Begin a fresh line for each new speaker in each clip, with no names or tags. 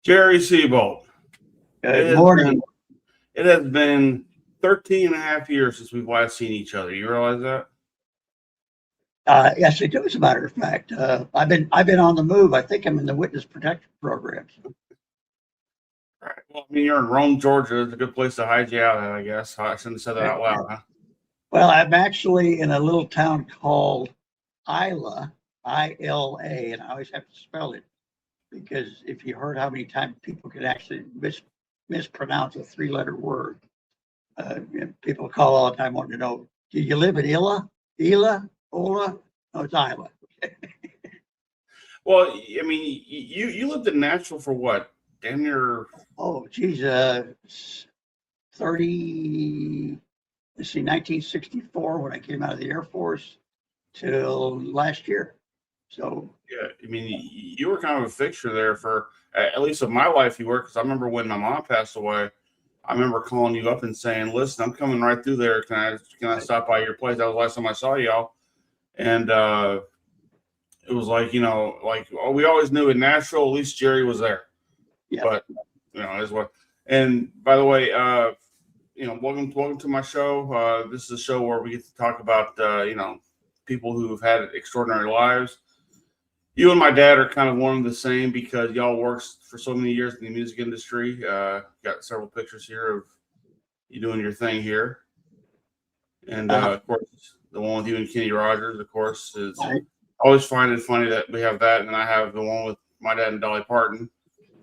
Jerry Seabolt.
Good morning.
It has been 13 and a half years since we've last seen each other. You realize that?
Yes, I do. As a matter of fact, I've been on the move. I think I'm in the witness protection programs.
Right. Well, I mean, you're in Rome, Georgia. It's a good place to hide you out at, I guess. I shouldn't have said that out loud, huh?
Well, I'm actually in a little town called Isla, I-L-A, and I always have to spell it because if you heard how many times people could actually mispronounce a three-letter word, people call all the time wanting to know, do you live in Ila? Ola? No, it's Isla.
Well, I mean, you lived in Nashville for what? Damn near.
Oh, geez, 1964 when I came out of the Air Force till last year. So
Yeah, I mean, you were kind of a fixture there for at least of my life. You were, because I remember when my mom passed away. I remember calling you up and saying, "Listen, I'm coming right through there. Can I stop by your place?" That was the last time I saw y'all, and it was like, we always knew in Nashville, at least Jerry was there.
yeah,
But is what. And by the way, welcome to my show. This is a show where we get to talk about people who have had extraordinary lives. You and my dad are kind of one and the same because y'all worked for so many years in the music industry. Got several pictures here of you doing your thing here, and of course the one with you and Kenny Rogers. Of course, is I always find it funny that we have that, and I have the one with my dad and Dolly Parton.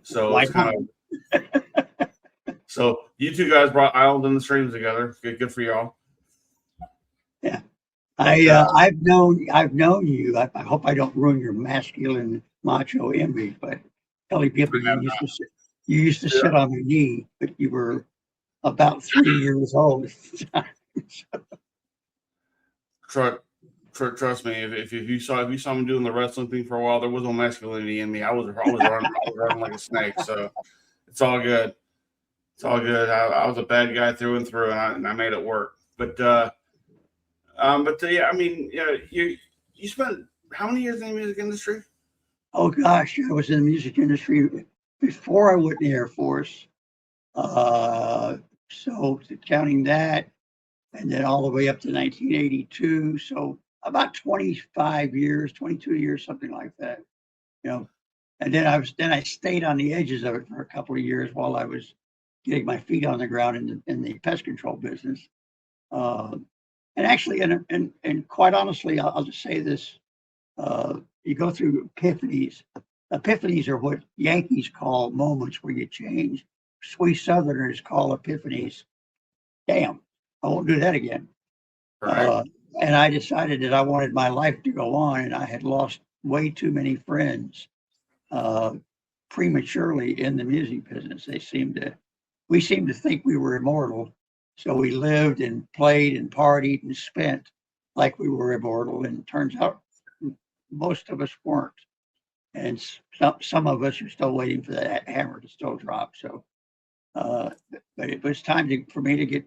So it's kind of so you two guys brought Island in the Streams together. Good for y'all.
Yeah. I've known you. I hope I don't ruin your masculine macho image, but Kelly Gifford, you used to sit on my knee, but you were about 3 years old at the time.
Trust me, if you saw me doing the wrestling thing for a while, there was no masculinity in me. I was running like a snake. So it's all good. It's all good. I was a bad guy through and through, and I made it work. But yeah, I mean, you spent how many years in the music industry?
Oh gosh, I was in the music industry before I went in the Air Force. So counting that, and then all the way up to 1982. So about 25 years, 22 years, something like that. And then I stayed on the edges of it for a couple of years while I was getting my feet on the ground in the pest control business. And actually, and quite honestly, I'll just say this: you go through epiphanies. Epiphanies are what Yankees call moments where you change. We Southerners call epiphanies. Damn, I won't do that again.
Right.
And I decided that I wanted my life to go on, and I had lost way too many friends prematurely in the music business. We seemed to think we were immortal. So we lived and played and partied and spent like we were immortal. And it turns out most of us weren't. And some of us are still waiting for that hammer to still drop. So, but it was time for me to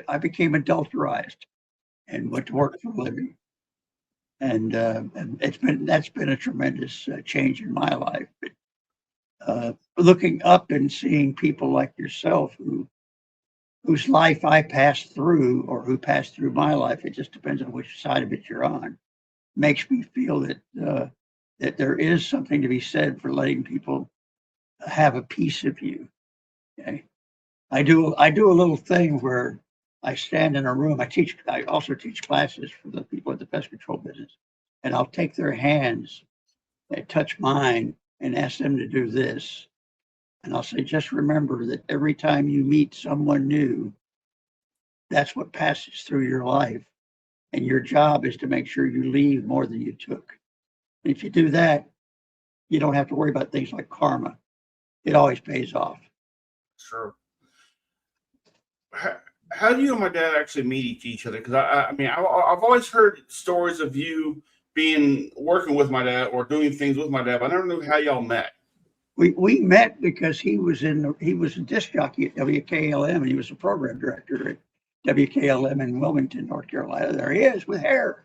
I became adulterized and went to work for a living. And that's been a tremendous change in my life. But, looking up and seeing people like yourself whose life I passed through or who passed through my life, it just depends on which side of it you're on, makes me feel that that there is something to be said for letting people have a piece of you. Okay? I do a little thing where I stand in a room. I also teach classes for the people at the pest control business, and I'll take their hands and touch mine and ask them to do this. And I'll say, just remember that every time you meet someone new, that's what passes through your life. And your job is to make sure you leave more than you took. And if you do that, you don't have to worry about things like karma. It always pays off.
Sure. How do you and my dad actually meet each other? Because I mean, I've always heard stories of you working with my dad or doing things with my dad, but I never knew how y'all met.
We met because he was a disc jockey at WKLM, and he was a program director at WKLM in Wilmington, North Carolina. There he is with hair,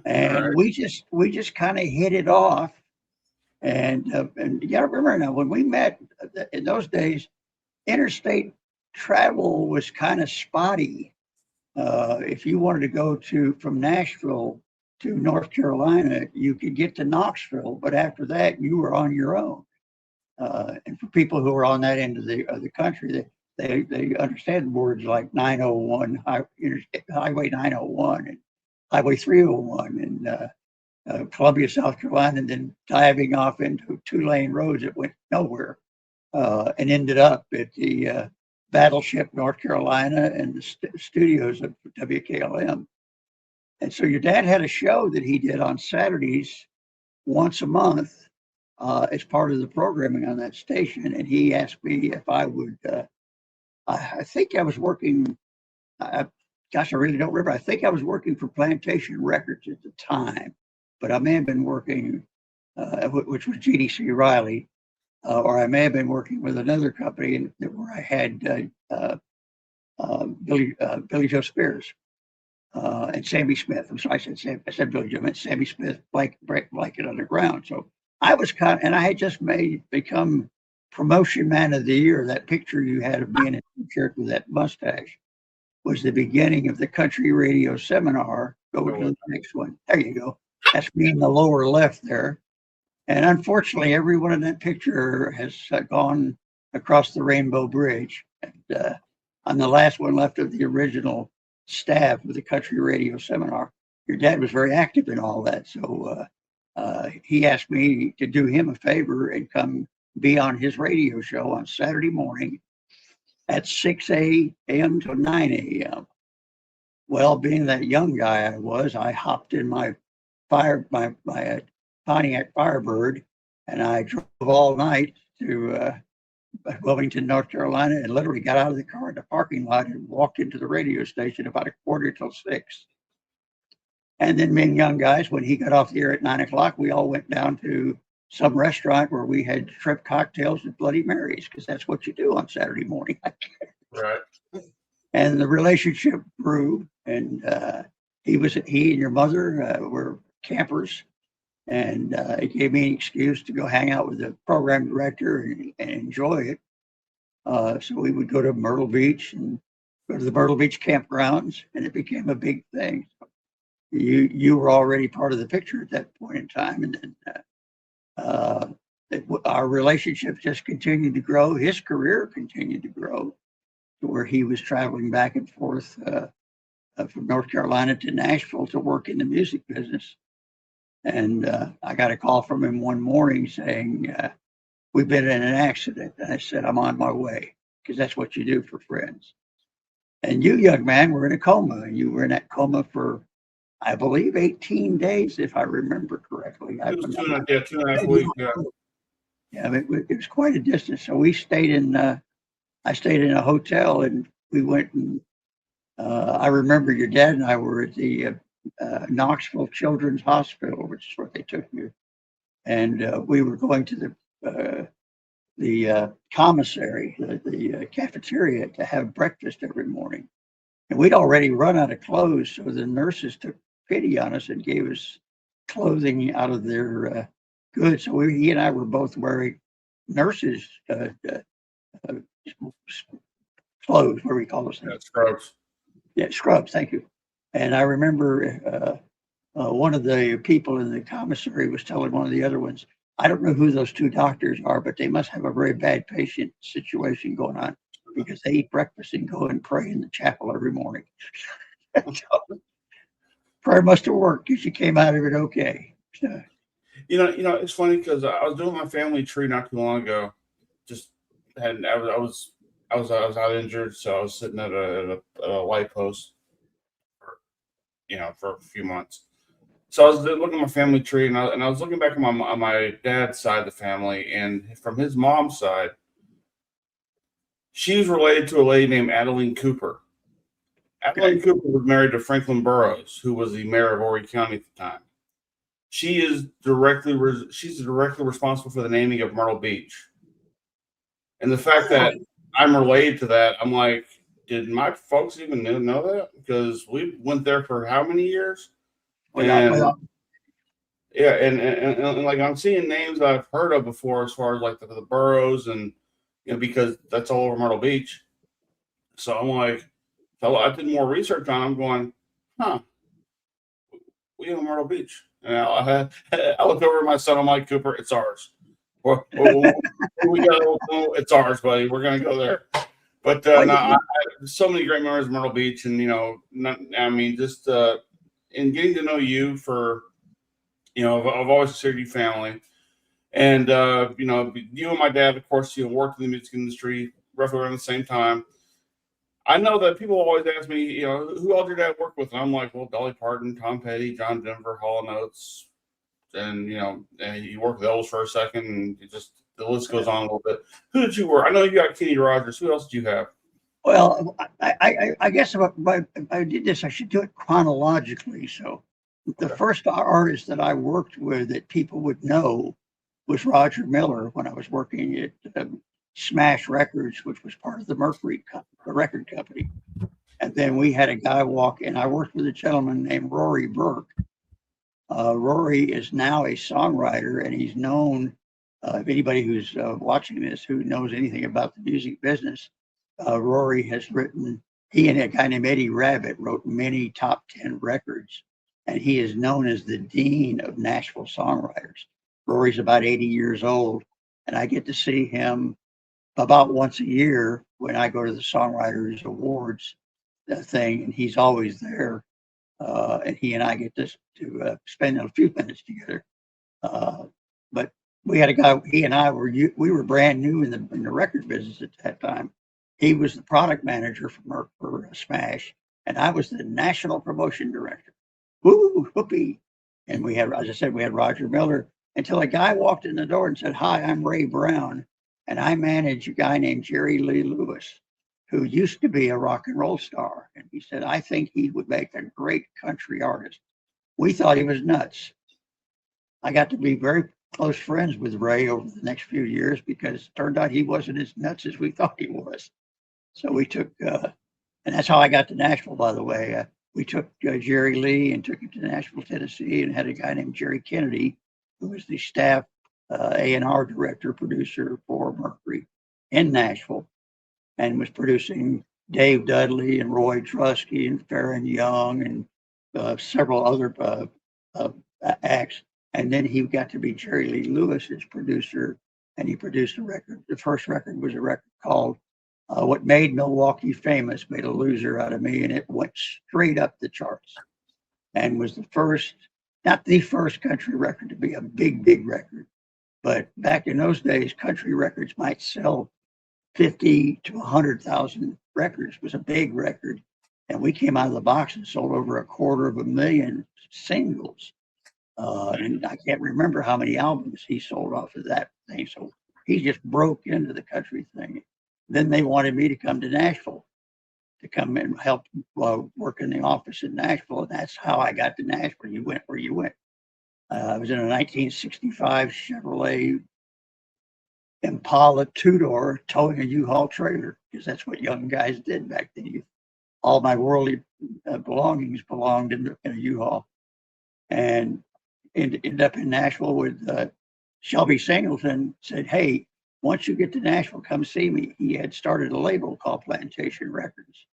and right. we just kind of hit it off, And you got to remember now, when we met in those days, interstate travel was kind of spotty. If you wanted to go from Nashville to North Carolina, you could get to Knoxville, but after that, you were on your own. And for people who are on that end of the country, they understand words like 901, Highway 901, and Highway 301, and Columbia, South Carolina, and then diving off into 2-lane roads that went nowhere, and ended up at the Battleship, North Carolina, and the studios of WKLM. And so your dad had a show that he did on Saturdays once a month as part of the programming on that station. And he asked me if I would, I think I was working, gosh, I really don't remember. I think I was working for Plantation Records at the time, but I may have been working, which was GDC Riley, or I may have been working with another company where I had Billy Joe Spears and Sammy Smith. I'm sorry, I said Billy Joe, I meant Sammy Smith, Blanket Underground. So I was and I had just become Promotion Man of the Year. That picture you had of me in a t-shirt with that mustache was the beginning of the country radio seminar. Go to the next one. There you go. That's me in the lower left there. And unfortunately, everyone in that picture has gone across the Rainbow Bridge. And I'm the last one left of the original staff of the country radio seminar. Your dad was very active in all that. So he asked me to do him a favor and come be on his radio show on Saturday morning at 6 a.m. to 9 a.m. Well, being that young guy I was, I hopped in my Pontiac Firebird, and I drove all night to Wilmington, North Carolina, and literally got out of the car in the parking lot and walked into the radio station about 5:45 till 6. And then me and young guys, when he got off the air at 9 o'clock, we all went down to some restaurant where we had shrimp cocktails and Bloody Marys, because that's what you do on Saturday morning.
Right.
And the relationship grew, and he and your mother were campers. And it gave me an excuse to go hang out with the program director and enjoy it. So we would go to Myrtle Beach and go to the Myrtle Beach campgrounds, and it became a big thing. You were already part of the picture at that point in time, and then our relationship just continued to grow. His career continued to grow, to where he was traveling back and forth from North Carolina to Nashville to work in the music business. And I got a call from him one morning saying, we've been in an accident. And I said, I'm on my way, because that's what you do for friends. And you, young man, were in a coma, and you were in that coma for, I believe, 18 days, if I remember correctly.
It was 2.5 weeks.
Yeah, it was quite a distance. So we stayed I stayed in a hotel, and we went and I remember your dad and I were at the Knoxville Children's Hospital, which is where they took me, and we were going to the commissary, the cafeteria, to have breakfast every morning. And we'd already run out of clothes, so the nurses took pity on us and gave us clothing out of their goods. So he and I were both wearing nurses' clothes. What do we call those things?
Scrubs.
Yeah, scrubs. Thank you. And I remember one of the people in the commissary was telling one of the other ones, I don't know who those two doctors are, but they must have a very bad patient situation going on, because they eat breakfast and go and pray in the chapel every morning. So, prayer must have worked, because you came out of it okay. So,
You know, it's funny because I was doing my family tree not too long ago. I was out injured, so I was sitting at a light post for a few months. So I was looking at my family tree, and I was looking back on my dad's side of the family, and from his mom's side, she was related to a lady named Adeline Cooper. Adeline Cooper was married to Franklin Burroughs, who was the mayor of Horry County at the time. She's directly responsible for the naming of Myrtle Beach. And the fact that I'm related to that, I'm like, did my folks even know that? Because we went there for how many years? And Yeah, and like I'm seeing names that I've heard of before, as far as like the boroughs, and because that's all over Myrtle Beach. So I'm like, so I did more research on. I'm going, huh? We in Myrtle Beach. And I look over at my son. I'm like, Cooper, it's ours. We got it's ours, buddy. We're gonna go there. But
Well,
no, I have so many great memories of Myrtle Beach, and I mean, just in getting to know you for, I've always considered you family, and you and my dad, of course, worked in the music industry roughly around the same time. I know that people always ask me, who all did your dad work with? And I'm like, well, Dolly Parton, Tom Petty, John Denver, Hall & Oates, and and you worked with Elvis for a second, and the list goes on a little bit. Who did you work? I know you got Kenny Rogers. Who else did you have?
well, I guess if I did this, I should do it chronologically. So the
Okay.
first artist that I worked with that people would know was Roger Miller when I was working at Smash Records, which was part of the Mercury, the record company. And then we had a guy walk in. I worked with a gentleman named Rory Burke. Rory is now a songwriter, and he's known. If anybody who's watching this who knows anything about the music business, Rory has written. He and a guy named Eddie Rabbit wrote many top 10 records, and he is known as the dean of Nashville songwriters. Rory's about 80 years old, and I get to see him about once a year when I go to the Songwriters Awards thing, and he's always there. And he and I get to spend a few minutes together. But we had a guy. He and I we were brand new in the record business at that time. He was the product manager for Smash, and I was the national promotion director. Woo, whoopee! And we had, as I said, we had Roger Miller until a guy walked in the door and said, "Hi, I'm Ray Brown, and I manage a guy named Jerry Lee Lewis, who used to be a rock and roll star." And he said, "I think he would make a great country artist." We thought he was nuts. I got to be very close friends with Ray over the next few years because it turned out he wasn't as nuts as we thought he was. So we took, and that's how I got to Nashville, by the way. We took Jerry Lee and took him to Nashville, Tennessee, and had a guy named Jerry Kennedy, who was the staff A&R director, producer for Mercury in Nashville, and was producing Dave Dudley and Roy Trusky and Farron Young and several other acts. And then he got to be Jerry Lee Lewis's producer, and he produced a record. The first record was a record called What Made Milwaukee Famous, Made a Loser Out of Me, and it went straight up the charts and was the first, not the first country record to be a big, big record. But back in those days, country records might sell 50 to 100,000 records. It was a big record. And we came out of the box and sold over 250,000 singles. And I can't remember how many albums he sold off of that thing. So he just broke into the country thing. Then they wanted me to come to Nashville to come and help work in the office in Nashville. And that's how I got to Nashville. You went where you went. I was in a 1965 Chevrolet Impala two-door towing a U-Haul trailer because that's what young guys did back then. All my worldly belongings belonged in a U-Haul. And ended up in Nashville with Shelby Singleton said, "Hey, once you get to Nashville, come see me." He had started a label called Plantation Records.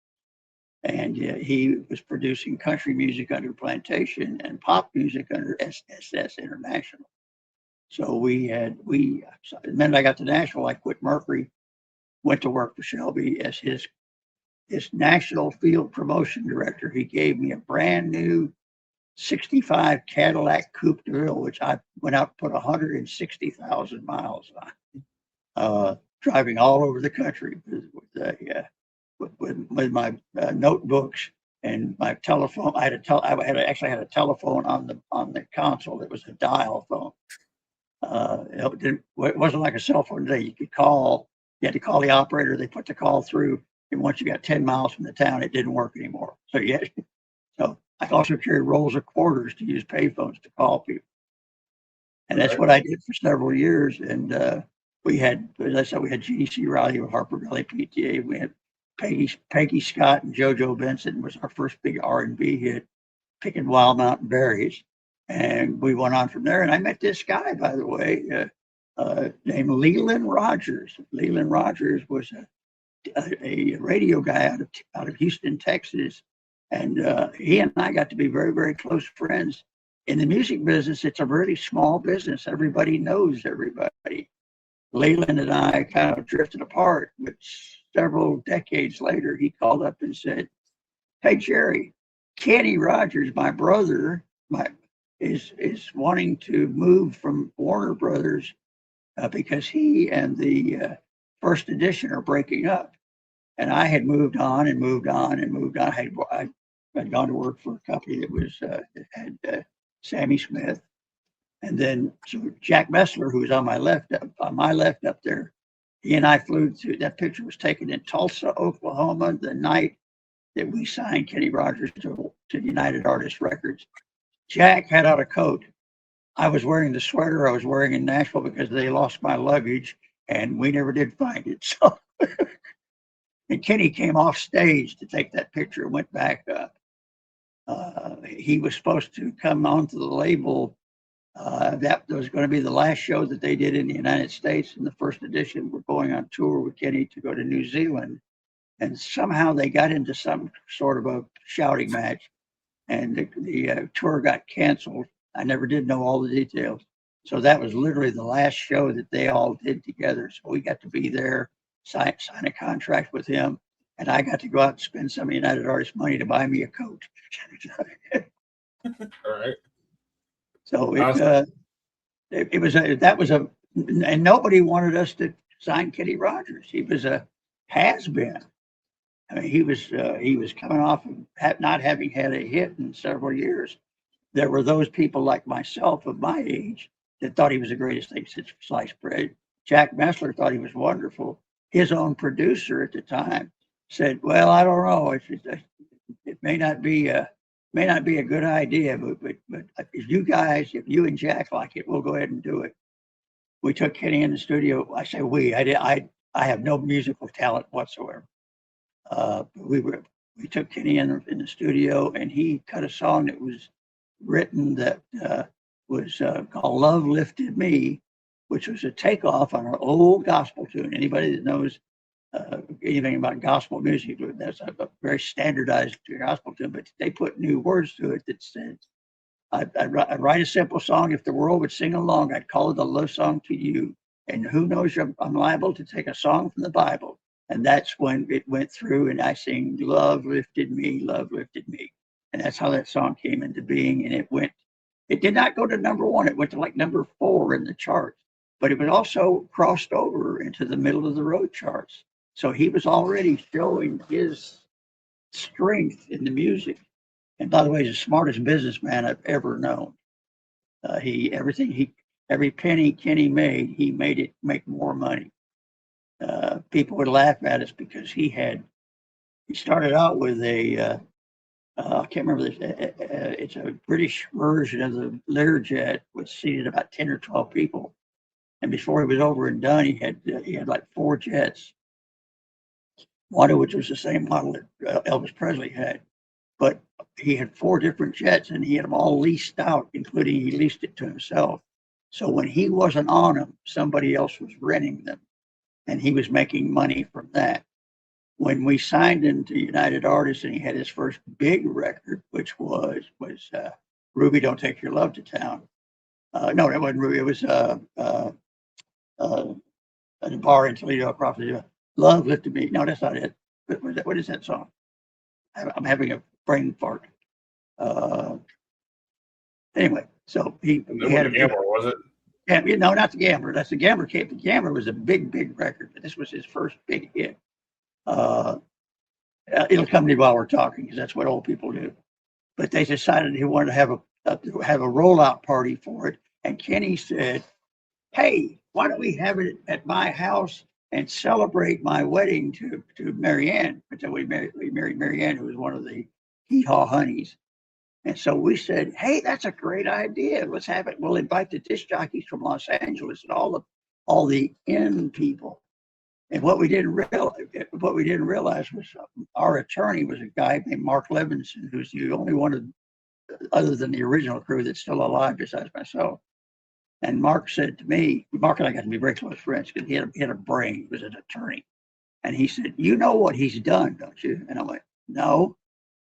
And he was producing country music under Plantation and pop music under SSS International. So the minute I got to Nashville, I quit Mercury, went to work for Shelby as his national field promotion director. He gave me a brand new 65 Cadillac Coupe de Ville, which I went out and put 160,000 miles on, driving all over the country with my notebooks and my telephone. I actually had a telephone on the console. It was a dial phone. It wasn't like a cell phone today. You could call. You had to call the operator. They put the call through, and once you got 10 miles from the town, it didn't work anymore. So so I also carried rolls of quarters to use payphones to call people, and that's what I did for several years. And we had, as I said, we had Jeannie C. Riley of Harper Valley PTA. We had Peggy Scott and JoJo Benson was our first big R&B hit, Picking Wild Mountain Berries. And we went on from there. And I met this guy, by the way, named Leland Rogers. Leland Rogers was a radio guy out of Houston, Texas. And he and I got to be very, very close friends. In the music business, it's a really small business. Everybody knows everybody. Leland and I kind of drifted apart, but several decades later, he called up and said, "Hey, Jerry, Kenny Rogers, my brother, is wanting to move from Warner Brothers because he and the First Edition are breaking up." And I had moved on and moved on and moved on. I had gone to work for a company that was that had Sammy Smith, and then so Jack Messler, who was on my left up there, he and I flew to. That picture was taken in Tulsa, Oklahoma, the night that we signed Kenny Rogers to United Artists Records. Jack had out a coat. I was wearing the sweater I was wearing in Nashville because they lost my luggage, and we never did find it. So, and Kenny came off stage to take that picture and went back up. He was supposed to come onto the label. That was going to be the last show that they did in the United States. In the First Edition, we're going on tour with Kenny to go to New Zealand. And somehow they got into some sort of a shouting match, and the tour got canceled. I never did know all the details. So that was literally the last show that they all did together. So we got to be there, sign a contract with him, and I got to go out and spend some United Artists money to buy me a coat.
All right.
So it was and nobody wanted us to sign Kenny Rogers. He was a has-been. I mean, he was coming off of not having had a hit in several years. There were those people like myself of my age that thought he was the greatest thing since sliced bread. Jack Messler thought he was wonderful. His own producer at the time said, "Well, I don't know. It may not be a good idea, but if you and Jack like it, we'll go ahead and do it." We took Kenny in the studio. I say we. I have no musical talent whatsoever. We took Kenny in the studio, and he cut a song that was written that was called "Love Lifted Me," which was a takeoff on an old gospel tune. Anybody that knows anything about gospel music, that's a very standardized gospel tune, but they put new words to it that said, I'd write a simple song. If the world would sing along, I'd call it a love song to you. And who knows, I'm liable to take a song from the Bible. And that's when it went through, and I sing "Love Lifted Me, Love Lifted Me." And that's how that song came into being. And it did not go to number one. It went to like number 4 in the charts, but it was also crossed over into the middle of the road charts. So he was already showing his strength in the music. And by the way, he's the smartest businessman I've ever known. Every penny Kenny made, he made it make more money. People would laugh at us because he started out with I can't remember this. It's a British version of the Learjet, which seated about 10 or 12 people. And before he was over and done, he had like 4 jets, one of which was the same model that Elvis Presley had. But he had 4 different jets, and he had them all leased out, including he leased it to himself. So when he wasn't on them, somebody else was renting them, and he was making money from that. When we signed him to United Artists, and he had his first big record, which was "Ruby, Don't Take Your Love to Town." No, that wasn't Ruby. It was a bar in Toledo across the "Love Lifted Me." No, that's not it. What is that song? I'm having a brain fart. Anyway, so he had a
Gambler, was it?
Yeah, no, not the Gambler. That's the Gambler. The Gambler was a big record, but this was his first big hit. It'll come to me while we're talking, because that's what old people do. But they decided he wanted to have a rollout party for it, and Kenny said, "Hey, why don't we have it at my house and celebrate my wedding to Marianne?" Until we married Marianne, who was one of the Hee Haw Honeys. And so we said, "Hey, that's a great idea. Let's have it. We'll invite the disc jockeys from Los Angeles and all the in people." And what we didn't realize was our attorney was a guy named Mark Levinson, who's the only one of other than the original crew that's still alive besides myself. And Mark said to me, Mark and I got to be very close friends because he had a brain. He was an attorney. And he said, you know what he's done, don't you? And I'm like, no.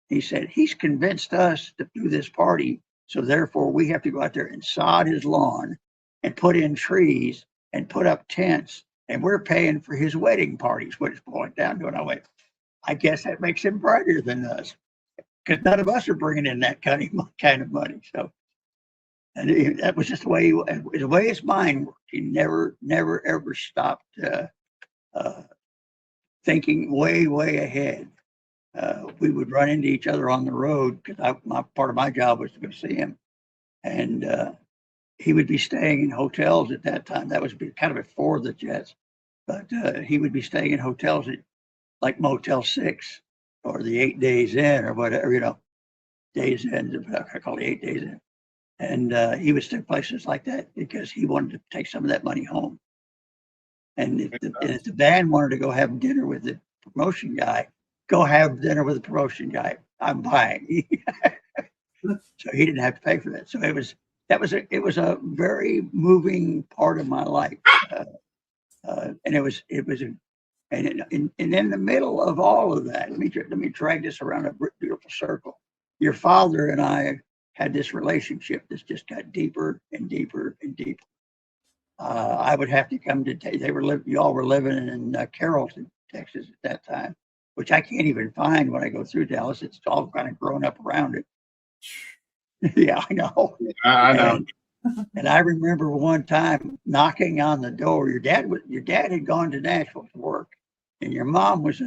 He said, he's convinced us to do this party. So therefore we have to go out there and sod his lawn and put in trees and put up tents. And we're paying for his wedding parties, what it's boiling down to. And I went, I guess that makes him brighter than us because none of us are bringing in that kind of money. So, and that was just the way his mind worked. He never, ever stopped thinking way ahead. We would run into each other on the road because part of my job was to go see him, and he would be staying in hotels at that time. That was kind of before the jets, but he would be staying in hotels at like Motel 6 or the 8 Days Inn or whatever, Days Inn. I call it 8 Days Inn, and he would stay places like that because he wanted to take some of that money home. And if the band wanted to go have dinner with the promotion guy, go have dinner with the promotion guy. I'm buying. So he didn't have to pay for that. So it was a very moving part of my life. And in the middle of all of that, let me drag this around a beautiful circle. Your father and I had this relationship that's just got deeper and deeper and deeper. I would have to come to, y'all were living in Carrollton, Texas at that time, which I can't even find when I go through Dallas. It's all kind of grown up around it. Yeah, I know.
I know.
And I remember one time knocking on the door. Your dad had gone to Nashville to work, and your mom was she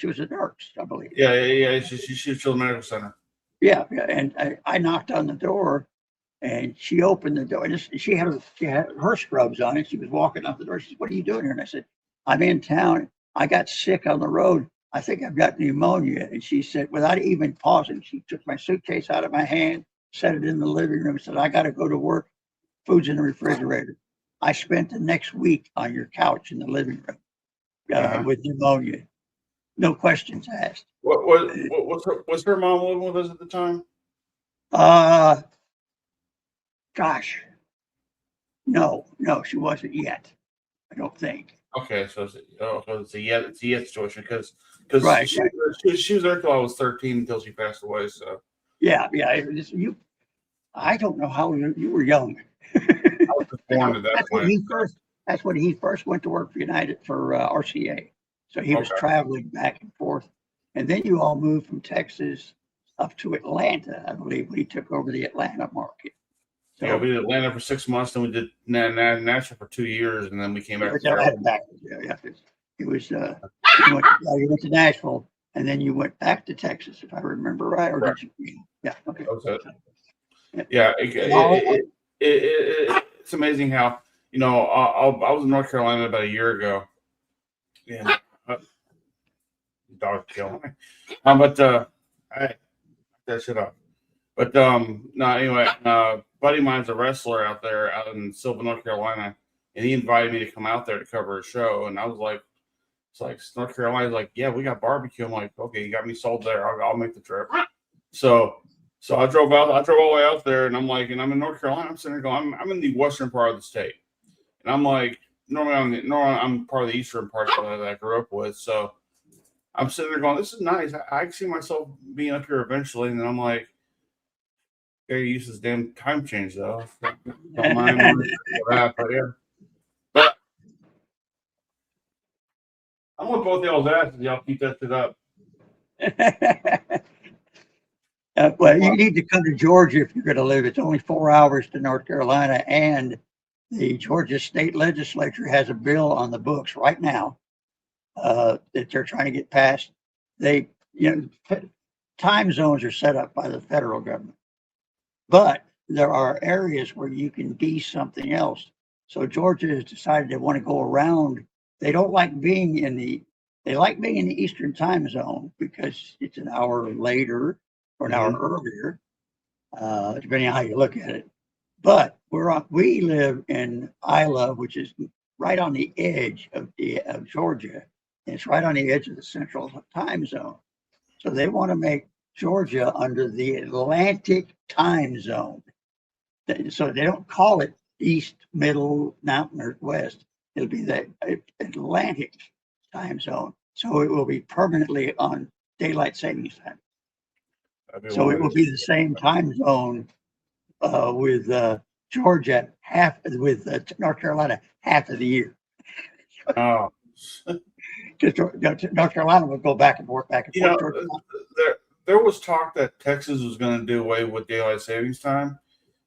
was a nurse, I believe.
Yeah. She was still medical center.
Yeah. And I knocked on the door. And she opened the door, and she had her scrubs on, and she was walking up the door. She said, "What are you doing here?" And I said, "I'm in town. I got sick on the road. I think I've got pneumonia." And she said, without even pausing, she took my suitcase out of my hand, set it in the living room, and said, "I got to go to work. Food's in the refrigerator." I spent the next week on your couch in the living room with pneumonia. No questions asked.
Was her mom living with us at the time?
Gosh, no, she wasn't yet. I don't think.
Okay, so it's a yet situation because
Right.
she was there till I was 13 until she passed away. So
yeah. I don't know how you were young.
I was born at that point.
That's when he first went to work for RCA. So he was traveling back and forth, and then you all moved from Texas up to Atlanta, I believe, when he took over the Atlanta market. So,
yeah, we did Atlanta for 6 months, then we did Nashville for 2 years, and then we came back.
It was you went to Nashville, and then you went back to Texas, if I remember right, or did you? Yeah, okay.
Yeah, it's amazing how I was in North Carolina about a year ago. Yeah, dog killing me. But I that shit up. But no, anyway, buddy of mine's a wrestler out in Sylvan, North Carolina, and he invited me to come out there to cover a show. And I was like, it's like North Carolina's like, yeah, we got barbecue. I'm like, okay, you got me sold there. I'll make the trip. So I drove all the way out there, and I'm like, and I'm in North Carolina. I'm sitting there going, I'm in the western part of the state, and I'm like, normally I'm part of the eastern part that I grew up with. So I'm sitting there going, this is nice. I see myself being up here eventually, and then I'm like, Gary used his damn time change though. Don't mind that, but yeah. But I'm with both y'all's asses. Y'all keep that shit up.
Well, you need to come to Georgia if you're going to live. It's only 4 hours to North Carolina, and the Georgia state legislature has a bill on the books right now that they're trying to get passed. Time zones are set up by the federal government, but there are areas where you can be something else. So Georgia has decided they want to go around. They don't like being they like being in the Eastern time zone because it's an hour later or an hour earlier, depending on how you look at it. But we live in Isla, which is right on the edge of Georgia. And it's right on the edge of the central time zone. So they want to make Georgia under the Atlantic time zone. So they don't call it East, Middle, Mountain, or West. It'll be the Atlantic time zone. So it will be permanently on daylight savings time. So it will be the same time zone with Georgia with North Carolina half of the year.
Oh.
Because North Carolina will go back and forth,
There was talk that Texas was going to do away with daylight savings time,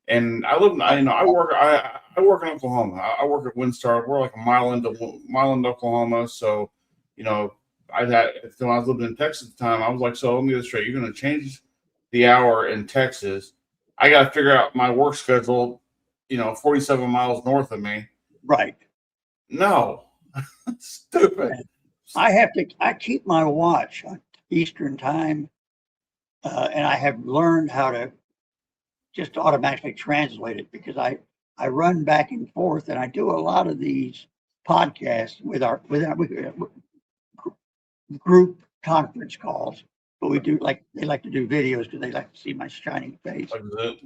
and I work in Oklahoma. I work at Windstar. We're like a mile into Oklahoma, so when I was living in Texas at the time, I was like, so let me get this straight. You're going to change the hour in Texas. I got to figure out my work schedule, 47 miles north of me.
Right.
No. Stupid.
I keep my watch on Eastern time, and I have learned how to just automatically translate it because I run back and forth, and I do a lot of these podcasts with our group conference calls. But we do they like to do videos because they like to see my shining face,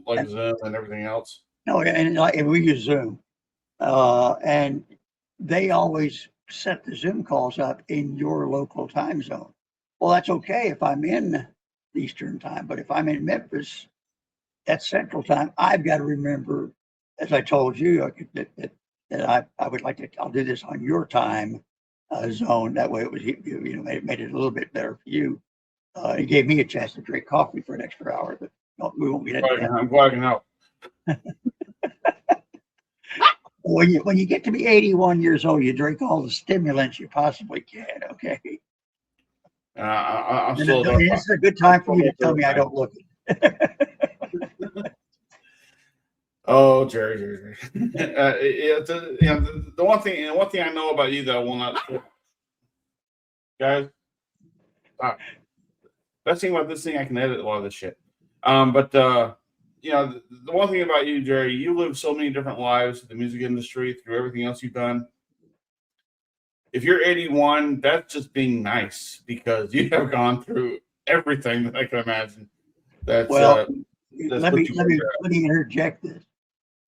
like Zoom and everything else.
No, and we use Zoom, and they always set the Zoom calls up in your local time zone. Well, that's okay if I'm in Eastern time, but if I'm in Memphis, that's Central time. I've got to remember, as I told you, that I would like to. I'll do this on your time zone. That way, it was made it a little bit better for you. It gave me a chance to drink coffee for an extra hour, but no, we won't get into that.
I'm glad you know.
When you get to be 81 years old, you drink all the stimulants you possibly can. Okay.
I'm
still. This is a good time for you to tell me I don't look it.
Oh, Jerry. The one thing I know about you that I will not. Guys, best thing about this thing, I can edit a lot of this shit. The one thing about you, Jerry, you live so many different lives in the music industry through everything else you've done. If you're 81, that's just being nice because you have gone through everything that I can imagine. Let me
interject this.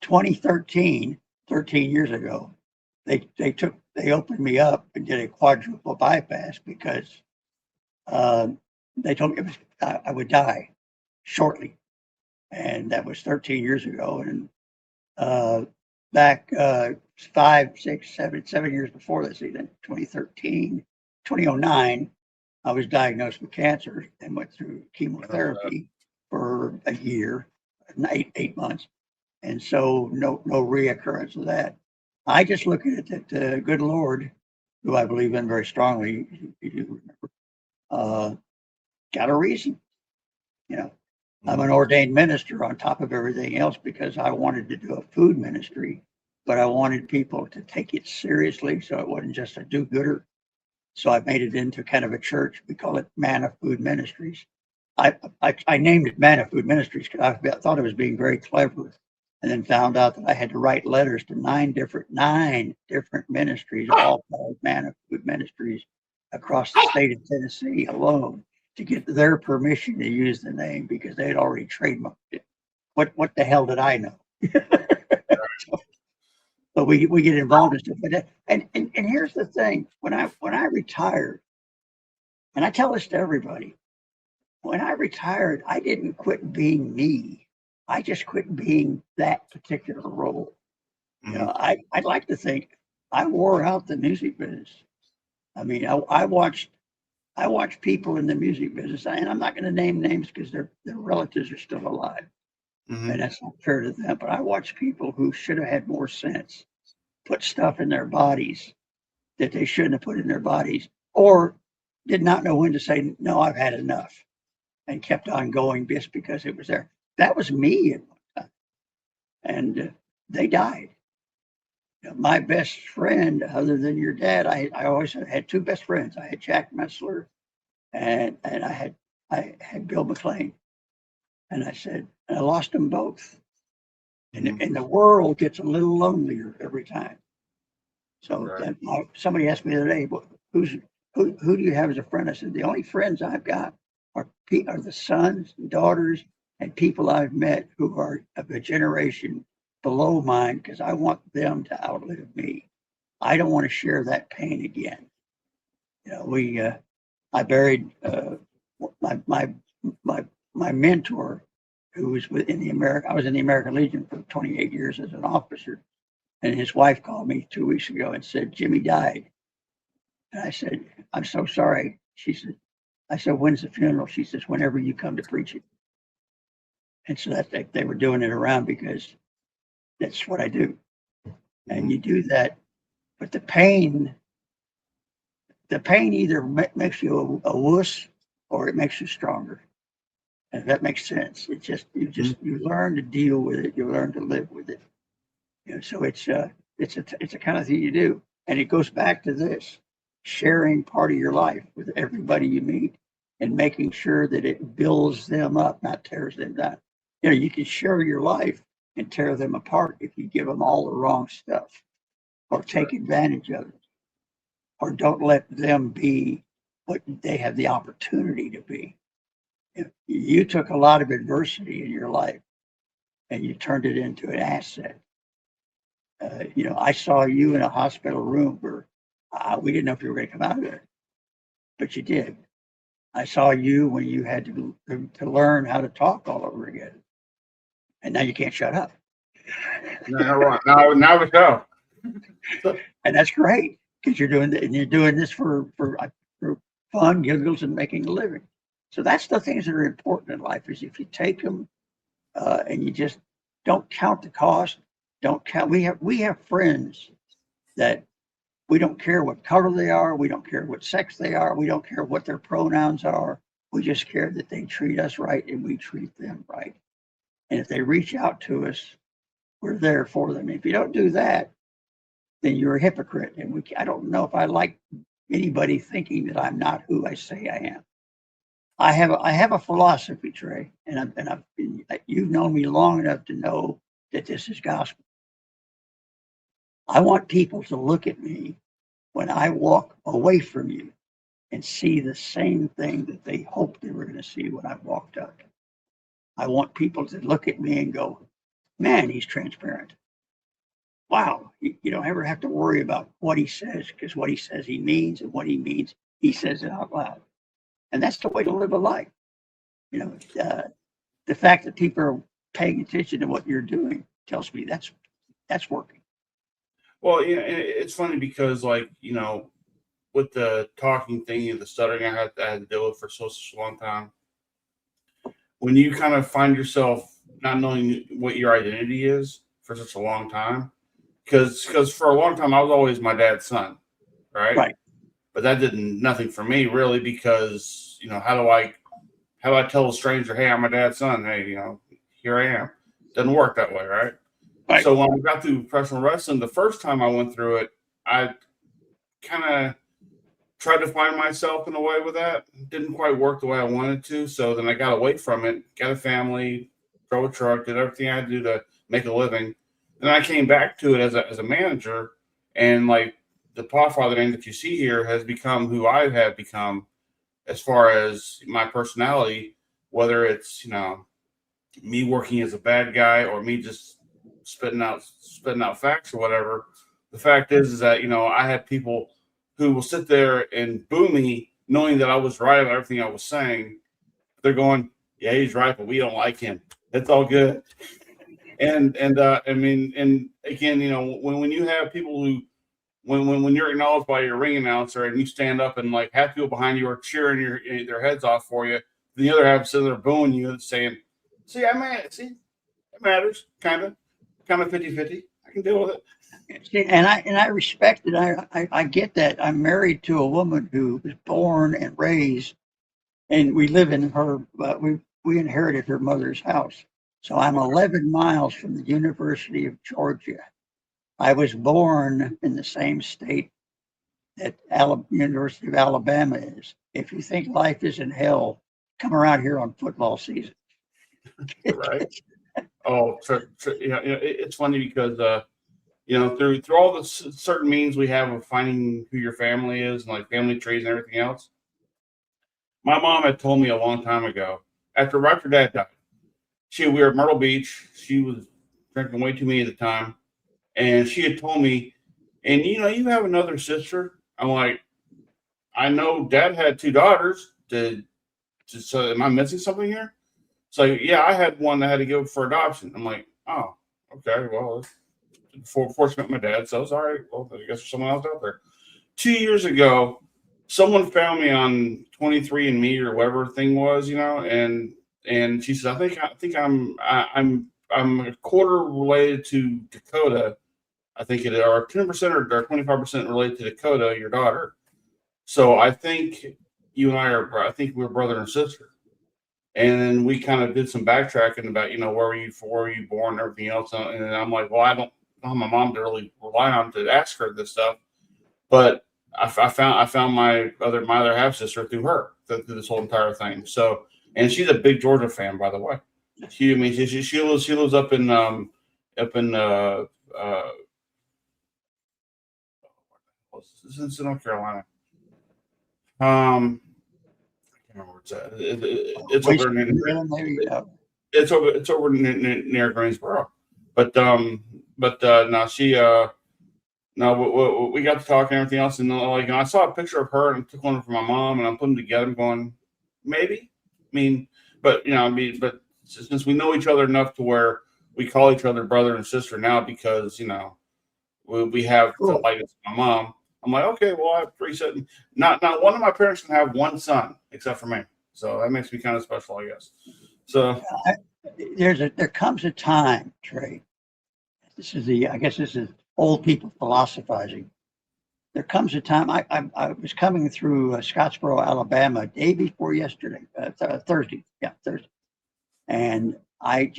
2013, 13 years ago, they opened me up and did a quadruple bypass because they told me I would die shortly. And that was 13 years ago. And back 5, 6, 7 years before this, even 2009, I was diagnosed with cancer and went through chemotherapy for a year, 8 months. And so no reoccurrence of that. I just look at it that the good Lord, who I believe in very strongly, if you remember, got a reason. I'm an ordained minister on top of everything else because I wanted to do a food ministry, but I wanted people to take it seriously so it wasn't just a do-gooder. So I made it into kind of a church. We call it Manna Food Ministries. I named it Manna Food Ministries because I thought it was being very clever, and then found out that I had to write letters to nine different ministries, all called Manna Food Ministries, across the state of Tennessee alone, to get their permission to use the name because they had already trademarked it. What the hell did I know? But we get involved in stuff. But and here's the thing: when I retired, and I tell this to everybody, when I retired, I didn't quit being me. I just quit being that particular role.
Mm-hmm.
I'd like to think I wore out the music business. I mean, I watched people in the music business, and I'm not going to name names because their relatives are still alive, and that's not fair to them. But I watched people who should have had more sense put stuff in their bodies that they shouldn't have put in their bodies, or did not know when to say, no, I've had enough, and kept on going just because it was there. That was me at one time. And they died. My best friend, other than your dad, I always had two best friends. I had Jack Messler and I had Bill McLean. And I said, I lost them both. And the world gets a little lonelier every time. So somebody asked me the other day, who do you have as a friend? I said, the only friends I've got are the sons, daughters, and people I've met who are of a generation below mine because I want them to outlive me. I don't want to share that pain again. You know, I buried my my my mentor, who was in the American. I was in the American Legion for 28 years as an officer, and his wife called me 2 weeks ago and said Jimmy died. And I said, I'm so sorry. She said, I said, when's the funeral? She says, whenever you come to preach it. And so they were doing it around because that's what I do. And you do that, but the pain either makes you a wuss or it makes you stronger. And that makes sense. You learn to deal with it. You learn to live with it. You know, so it's a kind of thing you do. And it goes back to this, sharing part of your life with everybody you meet and making sure that it builds them up, not tears them down. You know, you can share your life and tear them apart if you give them all the wrong stuff or take advantage of it or don't let them be what they have the opportunity to be. If you took a lot of adversity in your life and you turned it into an asset. You know, I saw you in a hospital room where we didn't know if you were going to come out of there, but you did. I saw you when you had to learn how to talk all over again, and now you can't shut up.
Now we go.
And that's great because you're doing that, and you're doing this for fun, giggles, and making a living. So that's the things that are important in life. Is if you take them and you just don't count the cost, don't count. We have friends that we don't care what color they are, we don't care what sex they are, we don't care what their pronouns are. We just care that they treat us right and we treat them right. And if they reach out to us, we're there for them. If you don't do that, then you're a hypocrite. And I don't know if I like anybody thinking that I'm not who I say I am. I have a philosophy, Trey, and you've known me long enough to know that this is gospel. I want people to look at me when I walk away from you and see the same thing that they hoped they were going to see when I walked up. I want people to look at me and go, man, he's transparent. Wow, you don't ever have to worry about what he says because what he says he means, and what he means, he says it out loud. And that's the way to live a life. You know, the fact that people are paying attention to what you're doing tells me that's working.
Well, you know, it's funny because, like, you know, with the talking thing and the stuttering I had to deal with for such a long time, when you kind of find yourself not knowing what your identity is for such a long time, because for a long time I was always my dad's son, right?
Right.
But that did nothing for me really because, you know, how do I tell a stranger, hey, I'm my dad's son, hey, you know, here I am. Doesn't work that way, right?
Right.
So when I got through professional wrestling, the first time I went through it, I kind of tried to find myself in a way with that. Didn't quite work the way I wanted to. So then I got away from it, got a family, drove a truck, did everything I had to do to make a living. And I came back to it as a manager, and like the Podfather name that you see here has become who I have become as far as my personality, whether it's, you know, me working as a bad guy or me just spitting out facts or whatever. The fact is that, you know, I had people who will sit there and boo me knowing that I was right about everything I was saying. They're going, yeah, he's right, but we don't like him. It's all good. And I mean, and again, you know, when you have people who when you're acknowledged by your ring announcer and you stand up and like half people behind you are cheering their heads off for you, the other half sitting there booing you and saying, see, it matters, kind of 50-50. I can deal with it.
See, and I respect it. I get that. I'm married to a woman who was born and raised, and we live in her. We inherited her mother's house, so I'm 11 miles from the University of Georgia. I was born in the same state that University of Alabama is. If you think life is in hell, come around here on football season.
Right. Oh, yeah, it's funny because you know, through all the certain means we have of finding who your family is and like family trees and everything else, My mom had told me a long time ago, right after Dad died. We were at Myrtle Beach. She was drinking way too many at the time, and she had told me, and you have another sister. I'm like, I know Dad had two daughters. So am I missing something here? So yeah, I had one that had to go for adoption. I'm like, oh, okay, well, fortunate my dad, so it's all right. Well, I guess there's someone else out there. 2 years ago, someone found me on 23andMe or whatever thing was, and she said, I'm a quarter related to Dakota. I think it are 10% or 25% related to Dakota, your daughter. So I think you and I we're brother and sister. And then we kind of did some backtracking about, where were you born and everything else. And I'm like, well, I don't know my mom to really rely on to ask her this stuff. But I found my other half sister through her, through this whole entire thing. So, and she's a big Georgia fan, by the way. She lives up in this is North Carolina. I can't remember where it's at. It's over near, it's over near Greensboro. But no, she no, we got to talk and everything else, and I saw a picture of her and I took one for my mom, and I'm putting them together, and going, maybe. I mean, but but since we know each other enough to where we call each other brother and sister now, because we have the likeness of my mom. I'm like, okay, well, I have three sons. Not one of my parents can have one son except for me, so that makes me kind of special, I guess. So
there comes a time, Trey. I guess this is old people philosophizing. There comes a time. I was coming through Scottsboro, Alabama, day before yesterday, Thursday, and I